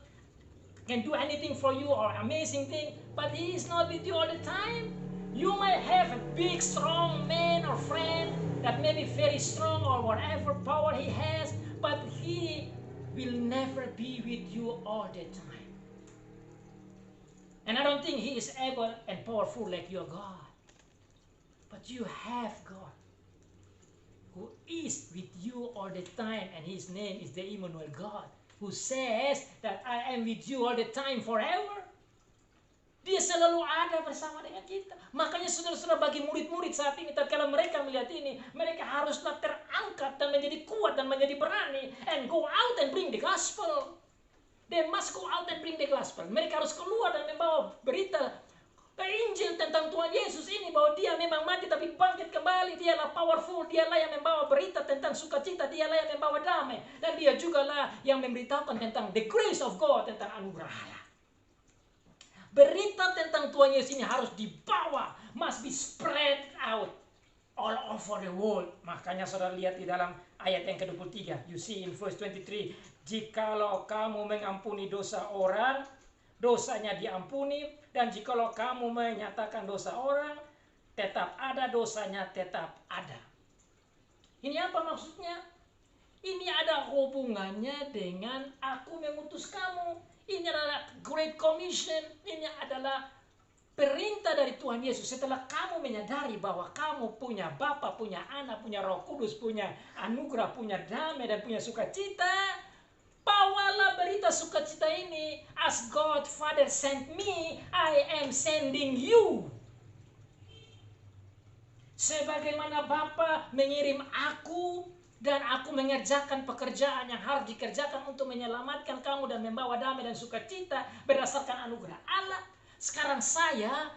can do anything for you or amazing thing, but he is not with you all the time. You might have a big, strong man or friend that may be very strong or whatever power he has, but he will never be with you all the time. And I don't think he is able and powerful like your God. But you have God who is with you all the time, and his name is the Emmanuel God, who says that I am with you all the time forever. Dia selalu ada bersama dengan kita. Makanya saudara-saudara, bagi murid-murid saat ini, tatkala mereka melihat ini, mereka haruslah terangkat dan menjadi kuat dan menjadi berani. And go out and bring the gospel. They must go out and bring the gospel. Mereka harus keluar dan membawa berita Injil tentang Tuhan Yesus ini, bahwa dia memang mati tapi bangkit kembali. Dialah powerful, dialah yang membawa berita tentang sukacita, dialah yang membawa damai. Dan dia juga lah yang memberitahukan tentang the grace of God, tentang anugerah Allah. Berita tentang Tuhan Yesus ini harus dibawa, must be spread out all over the world. Makanya saudara lihat di dalam ayat yang ke-23, you see in verse 23, jikalau kamu mengampuni dosa orang, dosanya diampuni. Dan jikalau kamu menyatakan dosa orang, tetap ada dosanya, tetap ada. Ini apa maksudnya? Ini ada hubungannya dengan aku mengutus kamu. Ini adalah Great Commission. Ini adalah perintah dari Tuhan Yesus. Setelah kamu menyadari bahwa kamu punya Bapa, punya Anak, punya Roh Kudus, punya anugerah, punya damai, dan punya sukacita, bawalah berita sukacita ini. As God Father sent me, I am sending you. Sebagaimana Bapa mengirim aku, dan aku mengerjakan pekerjaan yang harus dikerjakan untuk menyelamatkan kamu dan membawa damai dan sukacita berdasarkan anugerah Allah, sekarang saya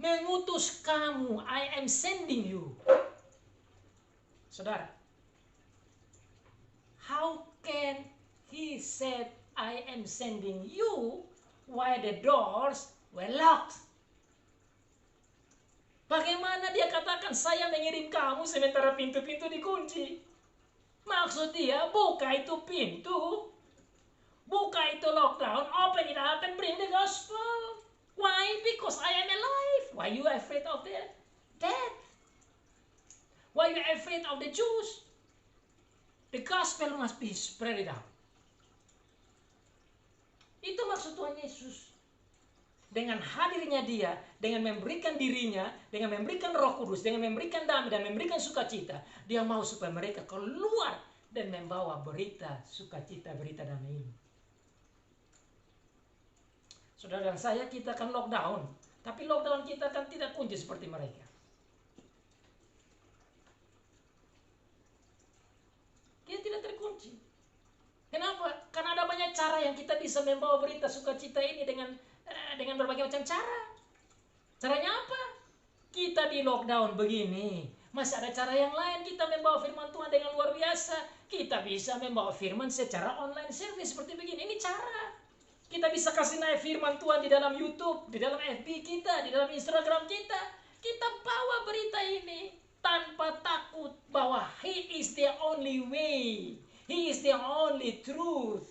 mengutus kamu. I am sending you. Saudara, how can he said, I am sending you, while the doors were locked? Bagaimana dia katakan saya mengirim kamu sementara pintu-pintu dikunci? Maksud dia, buka itu pintu, buka itu lockdown, open it up and bring the gospel. Why? Because I am alive. Why you afraid of the death? Why you afraid of the Jews? The gospel must be spread it out. Itu maksud Tuhan Yesus. Dengan hadirnya dia, dengan memberikan dirinya, dengan memberikan Roh Kudus, dengan memberikan damai dan memberikan sukacita, dia mau supaya mereka keluar dan membawa berita sukacita, berita damai ini. Saudara dan saya, kita kan lockdown, tapi lockdown kita kan tidak kunci seperti mereka. Kita tidak terkunci. Kenapa? Karena ada banyak cara yang kita bisa membawa berita sukacita ini dengan berbagai macam cara. Caranya apa? Kita di lockdown begini, masih ada cara yang lain kita membawa firman Tuhan dengan luar biasa. Kita bisa membawa firman secara online service seperti begini. Ini cara. Kita bisa kasih naik firman Tuhan di dalam YouTube, di dalam FB kita, di dalam Instagram kita. Kita bawa berita ini tanpa takut bahwa He is the only way. He is the only truth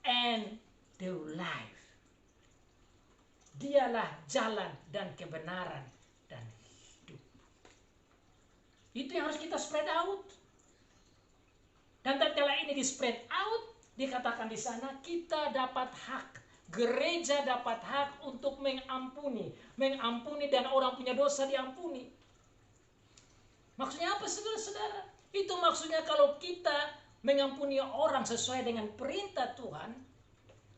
and the life. Dialah jalan dan kebenaran dan hidup. Itu yang harus kita spread out. Dan tatkala ini di spread out, dikatakan di sana kita dapat hak. Gereja dapat hak untuk mengampuni dan orang punya dosa diampuni. Maksudnya apa, saudara-saudara? Itu maksudnya kalau kita mengampuni orang sesuai dengan perintah Tuhan,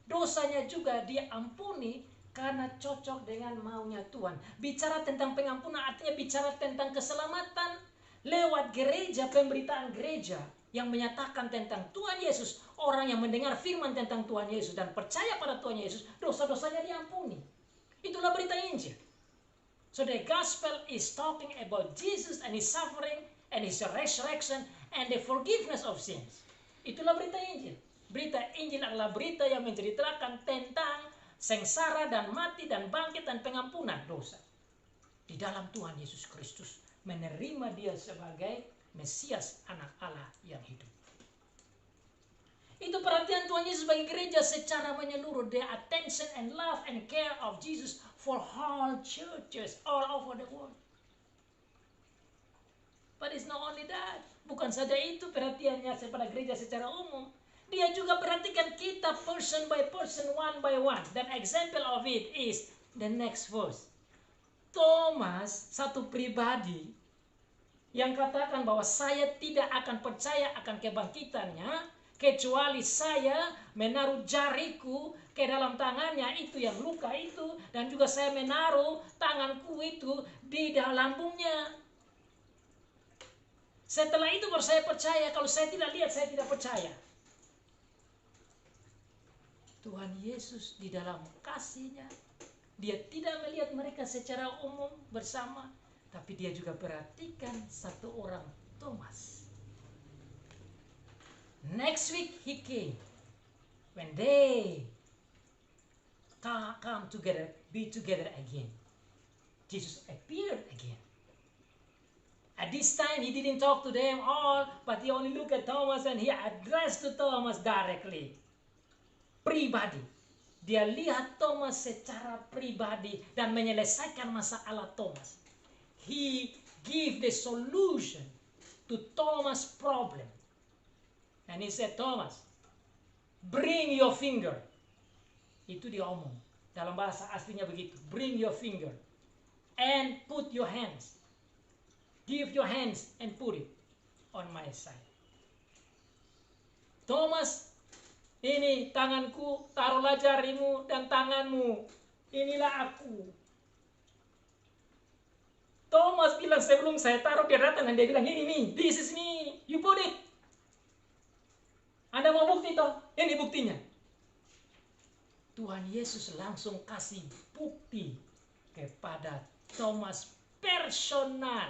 dosanya juga diampuni karena cocok dengan maunya Tuhan. Bicara tentang pengampunan artinya bicara tentang keselamatan lewat gereja, pemberitaan gereja yang menyatakan tentang Tuhan Yesus. Orang yang mendengar firman tentang Tuhan Yesus dan percaya pada Tuhan Yesus, dosa-dosanya diampuni. Itulah berita Injil. So the gospel is talking about Jesus and His suffering and His resurrection and the forgiveness of sins. Itulah berita Injil. Berita Injil adalah berita yang menceritakan tentang sengsara dan mati dan bangkit dan pengampunan dosa. Di dalam Tuhan Yesus Kristus, menerima Dia sebagai Mesias, anak Allah yang hidup. Itu perhatian Tuhan Yesus bagi gereja secara menyeluruh. The attention and love and care of Jesus for all churches all over the world. But it's not only that. Bukan saja itu perhatiannya kepada gereja secara umum. Dia juga perhatikan kita person by person, one by one. Dan example of it is the next verse. Thomas, satu pribadi yang katakan bahwa saya tidak akan percaya akan kebangkitannya kecuali saya menaruh jariku ke dalam tangannya itu yang luka itu, dan juga saya menaruh tanganku itu di dalam lambungnya. Setelah itu baru saya percaya. Kalau saya tidak lihat, saya tidak percaya. Tuhan Yesus di dalam kasih-Nya, Dia tidak melihat mereka secara umum bersama, tapi Dia juga perhatikan satu orang, Thomas. Next week He came. When they come together, be together again, Jesus appeared again. At this time He didn't talk to them all, but He only looked at Thomas and He addressed to Thomas directly. Pribadi. Dia lihat Thomas secara pribadi dan menyelesaikan masalah Thomas. He gave the solution to Thomas' problem. And He said, Thomas, bring your finger. Itu dia omong. Dalam bahasa aslinya begitu. Bring your finger. And put your hands. Give your hands and put it on my side. Thomas, ini tanganku, taruhlah jarimu dan tanganmu. Inilah aku. Thomas bilang, sebelum saya taruh dia datang dan dia bilang, ini, this is me, you put it. Anda mau bukti toh? Ini buktinya. Tuhan Yesus langsung kasih bukti kepada Thomas personal.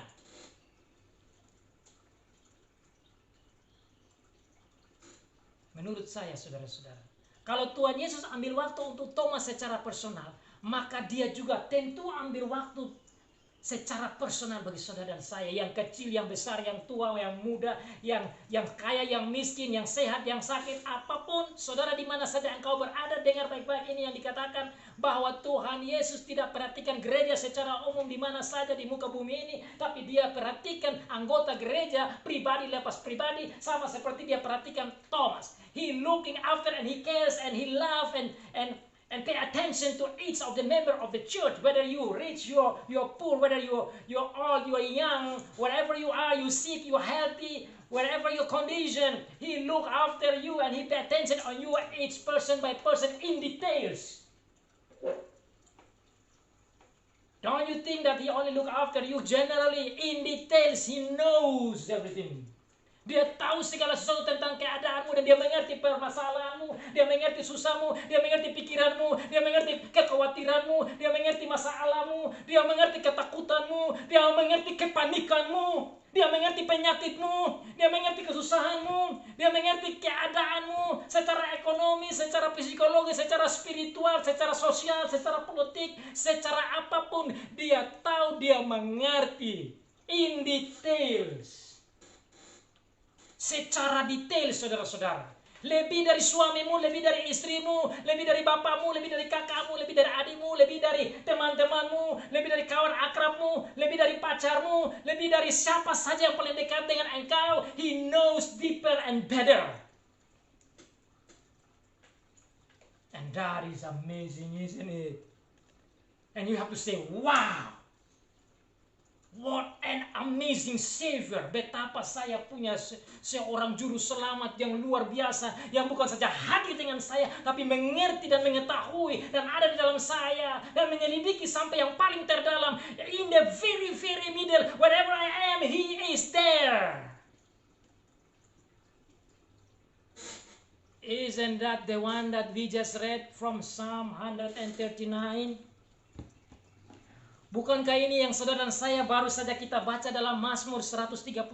Menurut saya, saudara-saudara, kalau Tuhan Yesus ambil waktu untuk Thomas secara personal, maka Dia juga tentu ambil waktu secara personal bagi saudara dan saya, yang kecil, yang besar, yang tua, yang muda, yang kaya, yang miskin, yang sehat, yang sakit, apapun. Saudara di mana saja engkau berada, dengar baik-baik ini yang dikatakan bahwa Tuhan Yesus tidak perhatikan gereja secara umum di mana saja di muka bumi ini, tapi Dia perhatikan anggota gereja pribadi lepas pribadi, sama seperti Dia perhatikan Thomas. He looking after and He cares and He love and pay attention to each of the member of the church, whether you rich, you're poor, whether you're old, you're young, wherever you are, you sick, you're healthy, wherever your condition, He look after you and He pay attention on you each person by person in details. Don't you think that He only look after you generally in details? He knows everything. Dia tahu segala sesuatu tentang keadaanmu dan Dia mengerti permasalahanmu, Dia mengerti susahmu, Dia mengerti pikiranmu, Dia mengerti kekhawatiranmu, Dia mengerti masalahmu, Dia mengerti ketakutanmu, Dia mengerti kepanikanmu, Dia mengerti penyakitmu, Dia mengerti kesusahanmu, Dia mengerti keadaanmu secara ekonomi, secara psikologi, secara spiritual, secara sosial, secara politik, secara apapun. Dia tahu, Dia mengerti in details. Secara detail, saudara-saudara. Lebih dari suamimu, lebih dari istrimu, lebih dari bapakmu, lebih dari kakakmu, lebih dari adikmu, lebih dari teman-temanmu, lebih dari kawan akrabmu, lebih dari pacarmu, lebih dari siapa saja yang paling dekat dengan engkau. He knows deeper and better. And that is amazing, isn't it? And you have to say, wow! What an amazing Savior. Betapa saya punya seorang juru selamat yang luar biasa, yang bukan saja hadir dengan saya, tapi mengerti dan mengetahui dan ada di dalam saya dan menyelidiki sampai yang paling terdalam. In the very, very middle, wherever I am, He is there. Isn't that the one that we just read from Psalm 139? Bukankah ini yang saudara dan saya baru saja kita baca dalam Mazmur 139?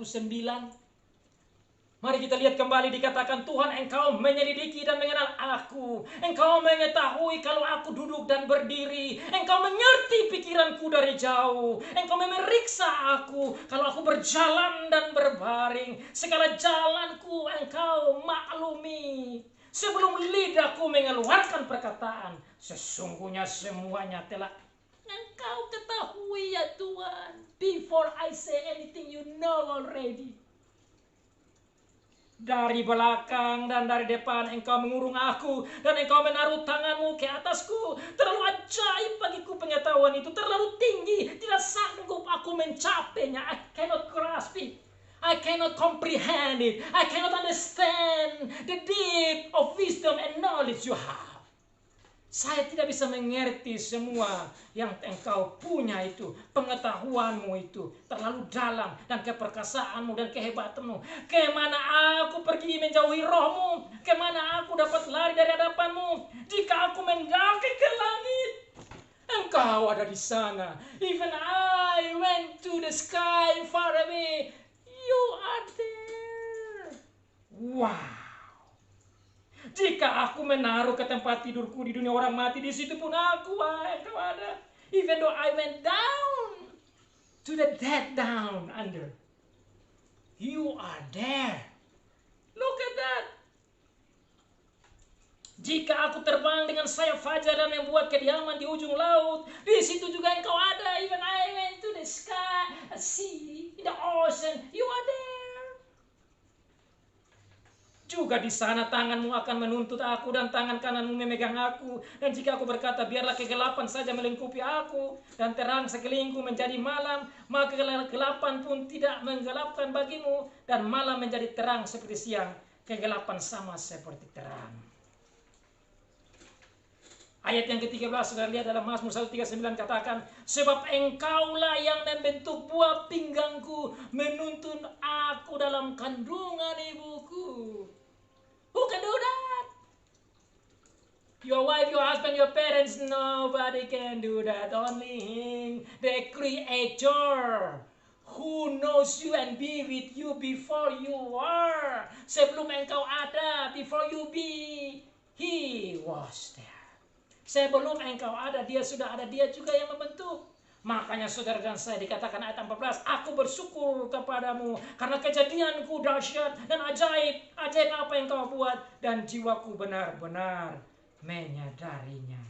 Mari kita lihat kembali, dikatakan, Tuhan, Engkau menyelidiki dan mengenal aku. Engkau mengetahui kalau aku duduk dan berdiri. Engkau mengerti pikiranku dari jauh. Engkau memeriksa aku kalau aku berjalan dan berbaring. Segala jalanku Engkau maklumi. Sebelum lidahku mengeluarkan perkataan, sesungguhnya semuanya telah Engkau ketahui, ya Tuhan. Before I say anything, you know already. Dari belakang dan dari depan Engkau mengurung aku, dan Engkau menaruh tanganmu ke atasku. Terlalu ajaib bagiku pengetahuan itu, terlalu tinggi, tidak sanggup aku mencapainya. I cannot grasp it. I cannot comprehend it. I cannot understand the deep of wisdom and knowledge you have. Saya tidak bisa mengerti semua yang engkau punya itu. Pengetahuanmu itu terlalu dalam. Dan keperkasaanmu dan kehebatanmu. Kemana aku pergi menjauhi rohmu? Kemana aku dapat lari dari hadapanmu? Jika aku mendaki ke langit, engkau ada di sana. Even I went to the sky far away, you are there. Wow. Jika aku menaruh ke tempat tidurku di dunia orang mati, di situ pun engkau ada. Even though I went down to the dead down under, you are there. Look at that. Jika aku terbang dengan sayap fajar dan membuat kediaman di ujung laut, di situ juga engkau ada. Even I went to the sky, a sea, in the ocean, you are there. Juga di sana tanganmu akan menuntut aku dan tangan kananmu memegang aku. Dan jika aku berkata, biarlah kegelapan saja melingkupi aku dan terang sekelilingku menjadi malam, maka kegelapan pun tidak menggelapkan bagimu dan malam menjadi terang seperti siang. Kegelapan sama seperti terang. Ayat yang ke-13 saudara lihat dalam Mazmur 139 katakan, sebab engkaulah yang membentuk buah pinggangku, menuntun aku dalam kandungan ibuku. Who can do that? Your wife, your husband, your parents, nobody can do that. Only Him, the Creator, who knows you and be with you before you are. Sebelum engkau ada, before you be, He was there. Sebelum engkau ada, Dia sudah ada, Dia juga yang membentuk. Makanya saudara dan saya dikatakan ayat 14, aku bersyukur kepadamu karena kejadianku dahsyat dan ajaib apa yang kau buat, dan jiwaku benar-benar menyadarinya.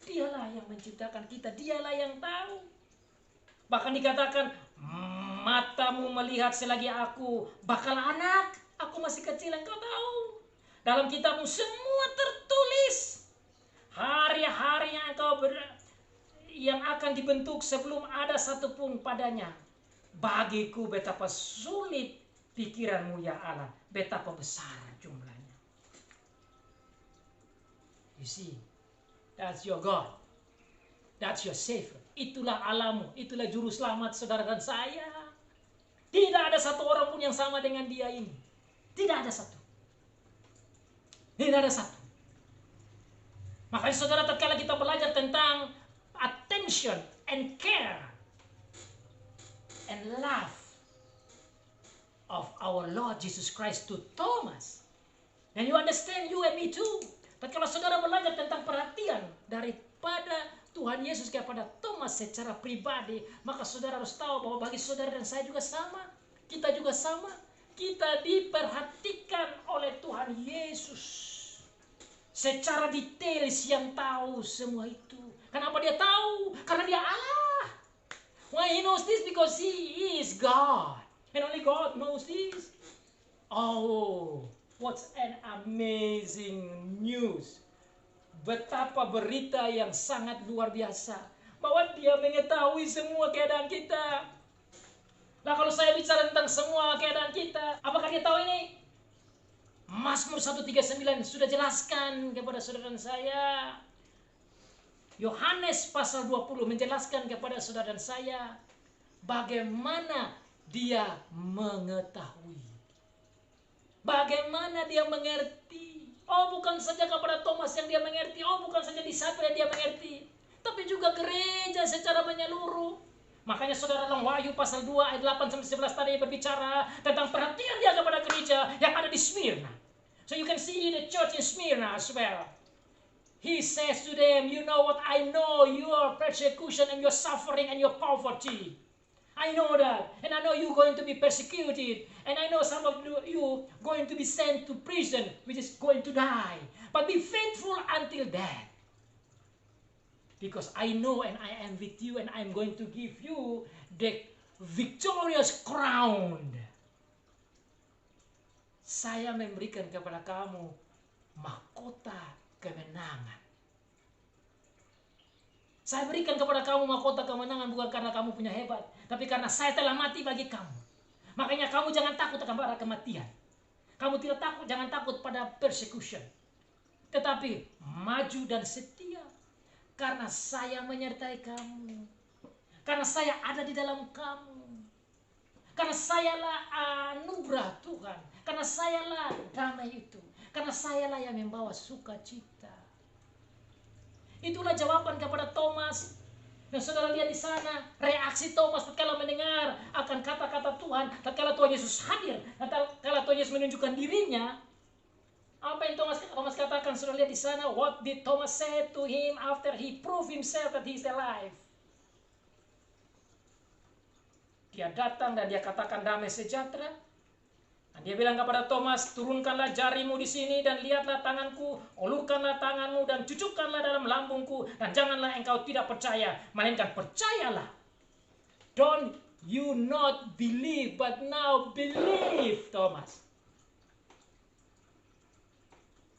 Dialah yang menciptakan kita, Dialah yang tahu. Bahkan dikatakan, matamu melihat selagi aku bakal anak, aku masih kecil, engkau tahu. Dalam kitabmu semua tertulis. Hari-hari yang akan dibentuk sebelum ada satupun padanya. Bagiku betapa sulit pikiranmu ya Allah, betapa besar jumlahnya. You see, that's your God, that's your Savior. Itulah Allahmu, itulah juru selamat saudara dan saya. Tidak ada satu orang pun yang sama dengan Dia ini. Tidak ada satu. Tidak ada satu. Makanya saudara, tatkala kita belajar tentang attention and care and love of our Lord Jesus Christ to Thomas, and you understand, you and me too. Tatkala saudara belajar tentang perhatian daripada Tuhan Yesus kepada Thomas secara pribadi, maka saudara harus tahu bahwa bagi saudara dan saya juga sama. Kita juga sama. Kita diperhatikan oleh Tuhan Yesus secara detail, yang tahu semua itu. Kenapa Dia tahu? Karena Dia Allah. Why He knows this? Because He is God. And only God knows this. Oh, what's an amazing news. Betapa berita yang sangat luar biasa. Bahwa Dia mengetahui semua keadaan kita. Nah, kalau saya bicara tentang semua keadaan kita, apakah Dia tahu ini? Mazmur 139 sudah jelaskan kepada saudara dan saya. Yohanes pasal 20 menjelaskan kepada saudara dan saya bagaimana Dia mengetahui. Bagaimana Dia mengerti. Oh, bukan saja kepada Thomas yang Dia mengerti. Oh, bukan saja disciple yang Dia mengerti. Tapi juga gereja secara menyeluruh. Makanya saudara dalam Wahyu pasal 2 ayat 8-11 tadi berbicara tentang perhatian Dia kepada gereja yang ada di Smyrna. So you can see the church in Smyrna as well. He says to them, you know what I know, your persecution and your suffering and your poverty. I know that. And I know you're going to be persecuted. And I know some of you going to be sent to prison, which is going to die. But be faithful until death. Because I know and I am with you and I'm going to give you the victorious crown. Saya memberikan kepada kamu mahkota kemenangan. Saya berikan kepada kamu mahkota kemenangan bukan karena kamu punya hebat, tapi karena saya telah mati bagi kamu. Makanya kamu jangan takut akan pada kematian. Kamu tidak takut, jangan takut pada persecution. Tetapi maju dan setia. Karena saya menyertai kamu. Karena saya ada di dalam kamu. Karena sayalah anugerah Tuhan. Karena sayalah damai itu. Karena sayalah yang membawa sukacita. Itulah jawaban kepada Thomas. Dan saudara lihat di sana reaksi Thomas tatkala mendengar akan kata-kata Tuhan, tatkala Tuhan Yesus hadir, tatkala Tuhan Yesus menunjukkan dirinya. Apa yang Thomas katakan? Saudara lihat di sana, what did Thomas say to him after he proved himself that he is alive? Dia datang dan dia katakan damai sejahtera. Dan dia bilang kepada Thomas, turunkanlah jarimu di sini dan lihatlah tanganku, ulurkanlah tanganmu dan cucukkanlah dalam lambungku, dan janganlah engkau tidak percaya, melainkan percayalah. Don't you not believe, but now believe, Thomas.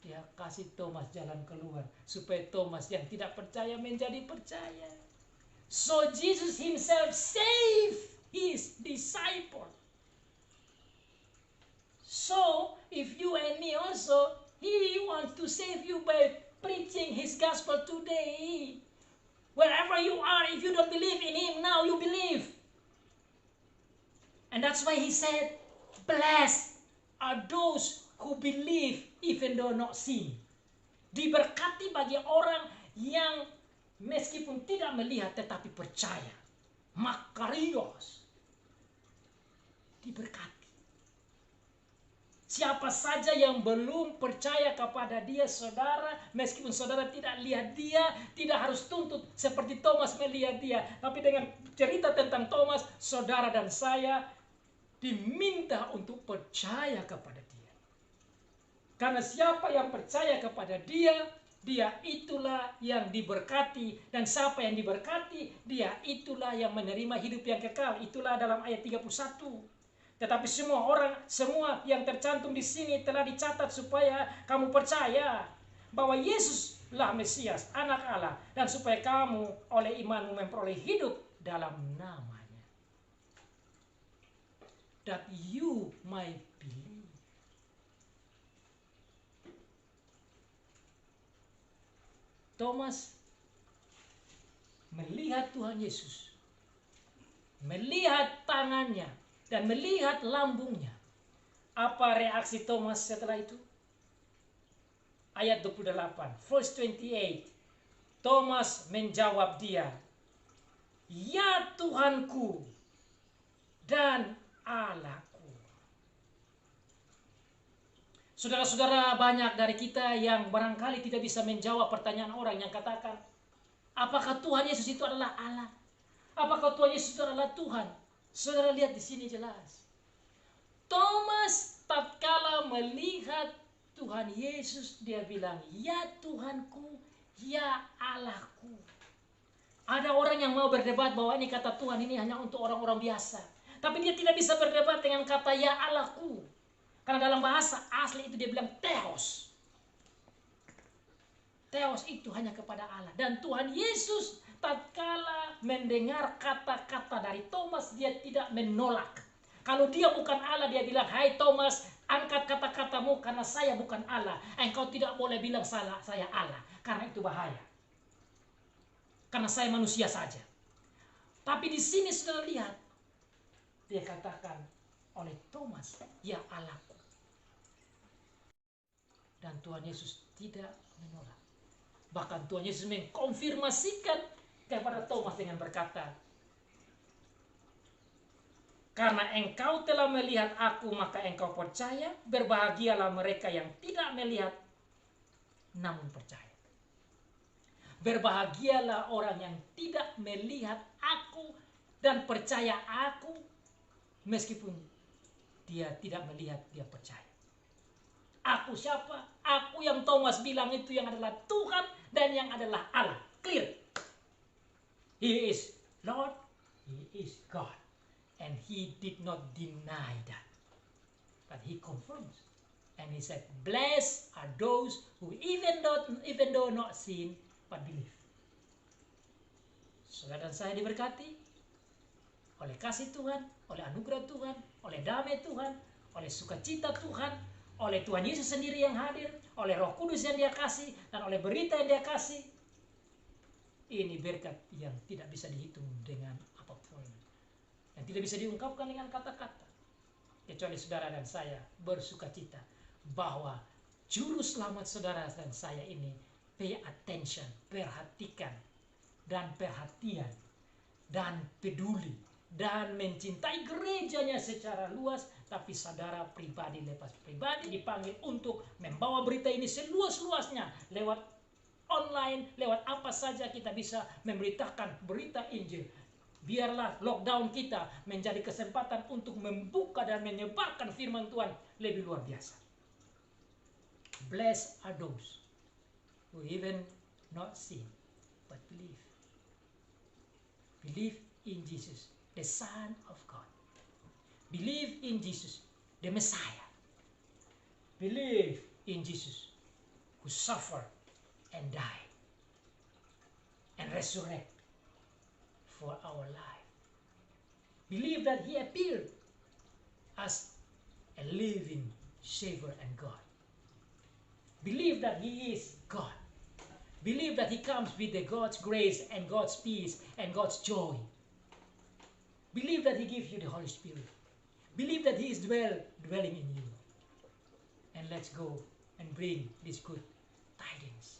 Dia kasih Thomas jalan keluar, supaya Thomas yang tidak percaya menjadi percaya. So Jesus himself saved his disciple. So, if you and me also, he wants to save you by preaching his gospel today. Wherever you are, if you don't believe in him, now you believe. And that's why he said, blessed are those who believe even though not seeing. Diberkati bagi orang yang meskipun tidak melihat tetapi percaya. Makarios. Diberkati. Siapa saja yang belum percaya kepada dia, saudara, meskipun saudara tidak lihat dia, tidak harus tuntut seperti Thomas melihat dia. Tapi dengan cerita tentang Thomas, saudara dan saya diminta untuk percaya kepada dia. Karena siapa yang percaya kepada dia, dia itulah yang diberkati. Dan siapa yang diberkati, dia itulah yang menerima hidup yang kekal. Itulah dalam ayat 31. Tetapi semua yang tercantum di sini telah dicatat supaya kamu percaya bahwa Yesuslah Mesias, Anak Allah, dan supaya kamu oleh imanmu memperoleh hidup dalam namanya. That you might believe. Thomas melihat Tuhan Yesus, melihat tangannya, dan melihat lambungnya. Apa reaksi Thomas setelah itu? Ayat 28, verse 28. Thomas menjawab dia, ya Tuhanku dan Allahku. Saudara-saudara, banyak dari kita yang barangkali tidak bisa menjawab pertanyaan orang yang katakan, apakah Tuhan Yesus itu adalah Allah? Apakah Tuhan Yesus itu adalah Tuhan? Saudara lihat di sini jelas. Thomas tatkala melihat Tuhan Yesus, dia bilang, ya Tuhanku, ya Allahku. Ada orang yang mau berdebat bahwa ini kata Tuhan ini hanya untuk orang-orang biasa. Tapi dia tidak bisa berdebat dengan kata ya Allahku. Karena dalam bahasa asli itu dia bilang Theos. Theos itu hanya kepada Allah. Dan Tuhan Yesus tatkala mendengar kata-kata dari Thomas, dia tidak menolak. Kalau dia bukan Allah, dia bilang, hai Thomas, angkat kata-katamu karena saya bukan Allah. Engkau tidak boleh bilang saya Allah, karena itu bahaya. Karena saya manusia saja. Tapi di sini sudah lihat, dia katakan oleh Thomas, ya Allahku. Dan Tuhan Yesus tidak menolak. Bahkan Tuhan Yesus mengkonfirmasikan kepada Thomas dengan berkata, karena engkau telah melihat aku, maka engkau percaya. Berbahagialah mereka yang tidak melihat, namun percaya. Berbahagialah orang yang tidak melihat aku dan percaya aku, meskipun dia tidak melihat, dia percaya. Aku siapa? Aku yang Thomas bilang itu yang adalah Tuhan dan yang adalah Allah. Clear. He is Lord, He is God. And He did not deny that. But He confirms. And He said, blessed are those who even though not seen, but believe. Saudara dan saya diberkati oleh kasih Tuhan, oleh anugerah Tuhan, oleh damai Tuhan, oleh sukacita Tuhan, oleh Tuhan Yesus sendiri yang hadir, oleh Roh Kudus yang Dia kasih, dan oleh berita yang Dia kasih. Ini berkat yang tidak bisa dihitung dengan apapun, dan tidak bisa diungkapkan dengan kata-kata, kecuali saudara dan saya bersukacita bahwa juru selamat saudara dan saya ini pay attention, perhatikan, dan perhatian, dan peduli, dan mencintai gerejanya secara luas. Tapi saudara pribadi lepas pribadi dipanggil untuk membawa berita ini seluas-luasnya lewat online, lewat apa saja kita bisa memberitakan berita Injil. Biarlah lockdown kita menjadi kesempatan untuk membuka dan menyebarkan firman Tuhan lebih luar biasa. Blessed are those who even not see but believe. Believe in Jesus, the Son of God. Believe in Jesus, the Messiah. Believe in Jesus, who suffered and died and resurrected for our life. Believe that He appeared as a living Savior and God. Believe that He is God. Believe that He comes with the God's grace and God's peace and God's joy. Believe that He gives you the Holy Spirit. Believe that He is dwelling in you. And let's go and bring this good tidings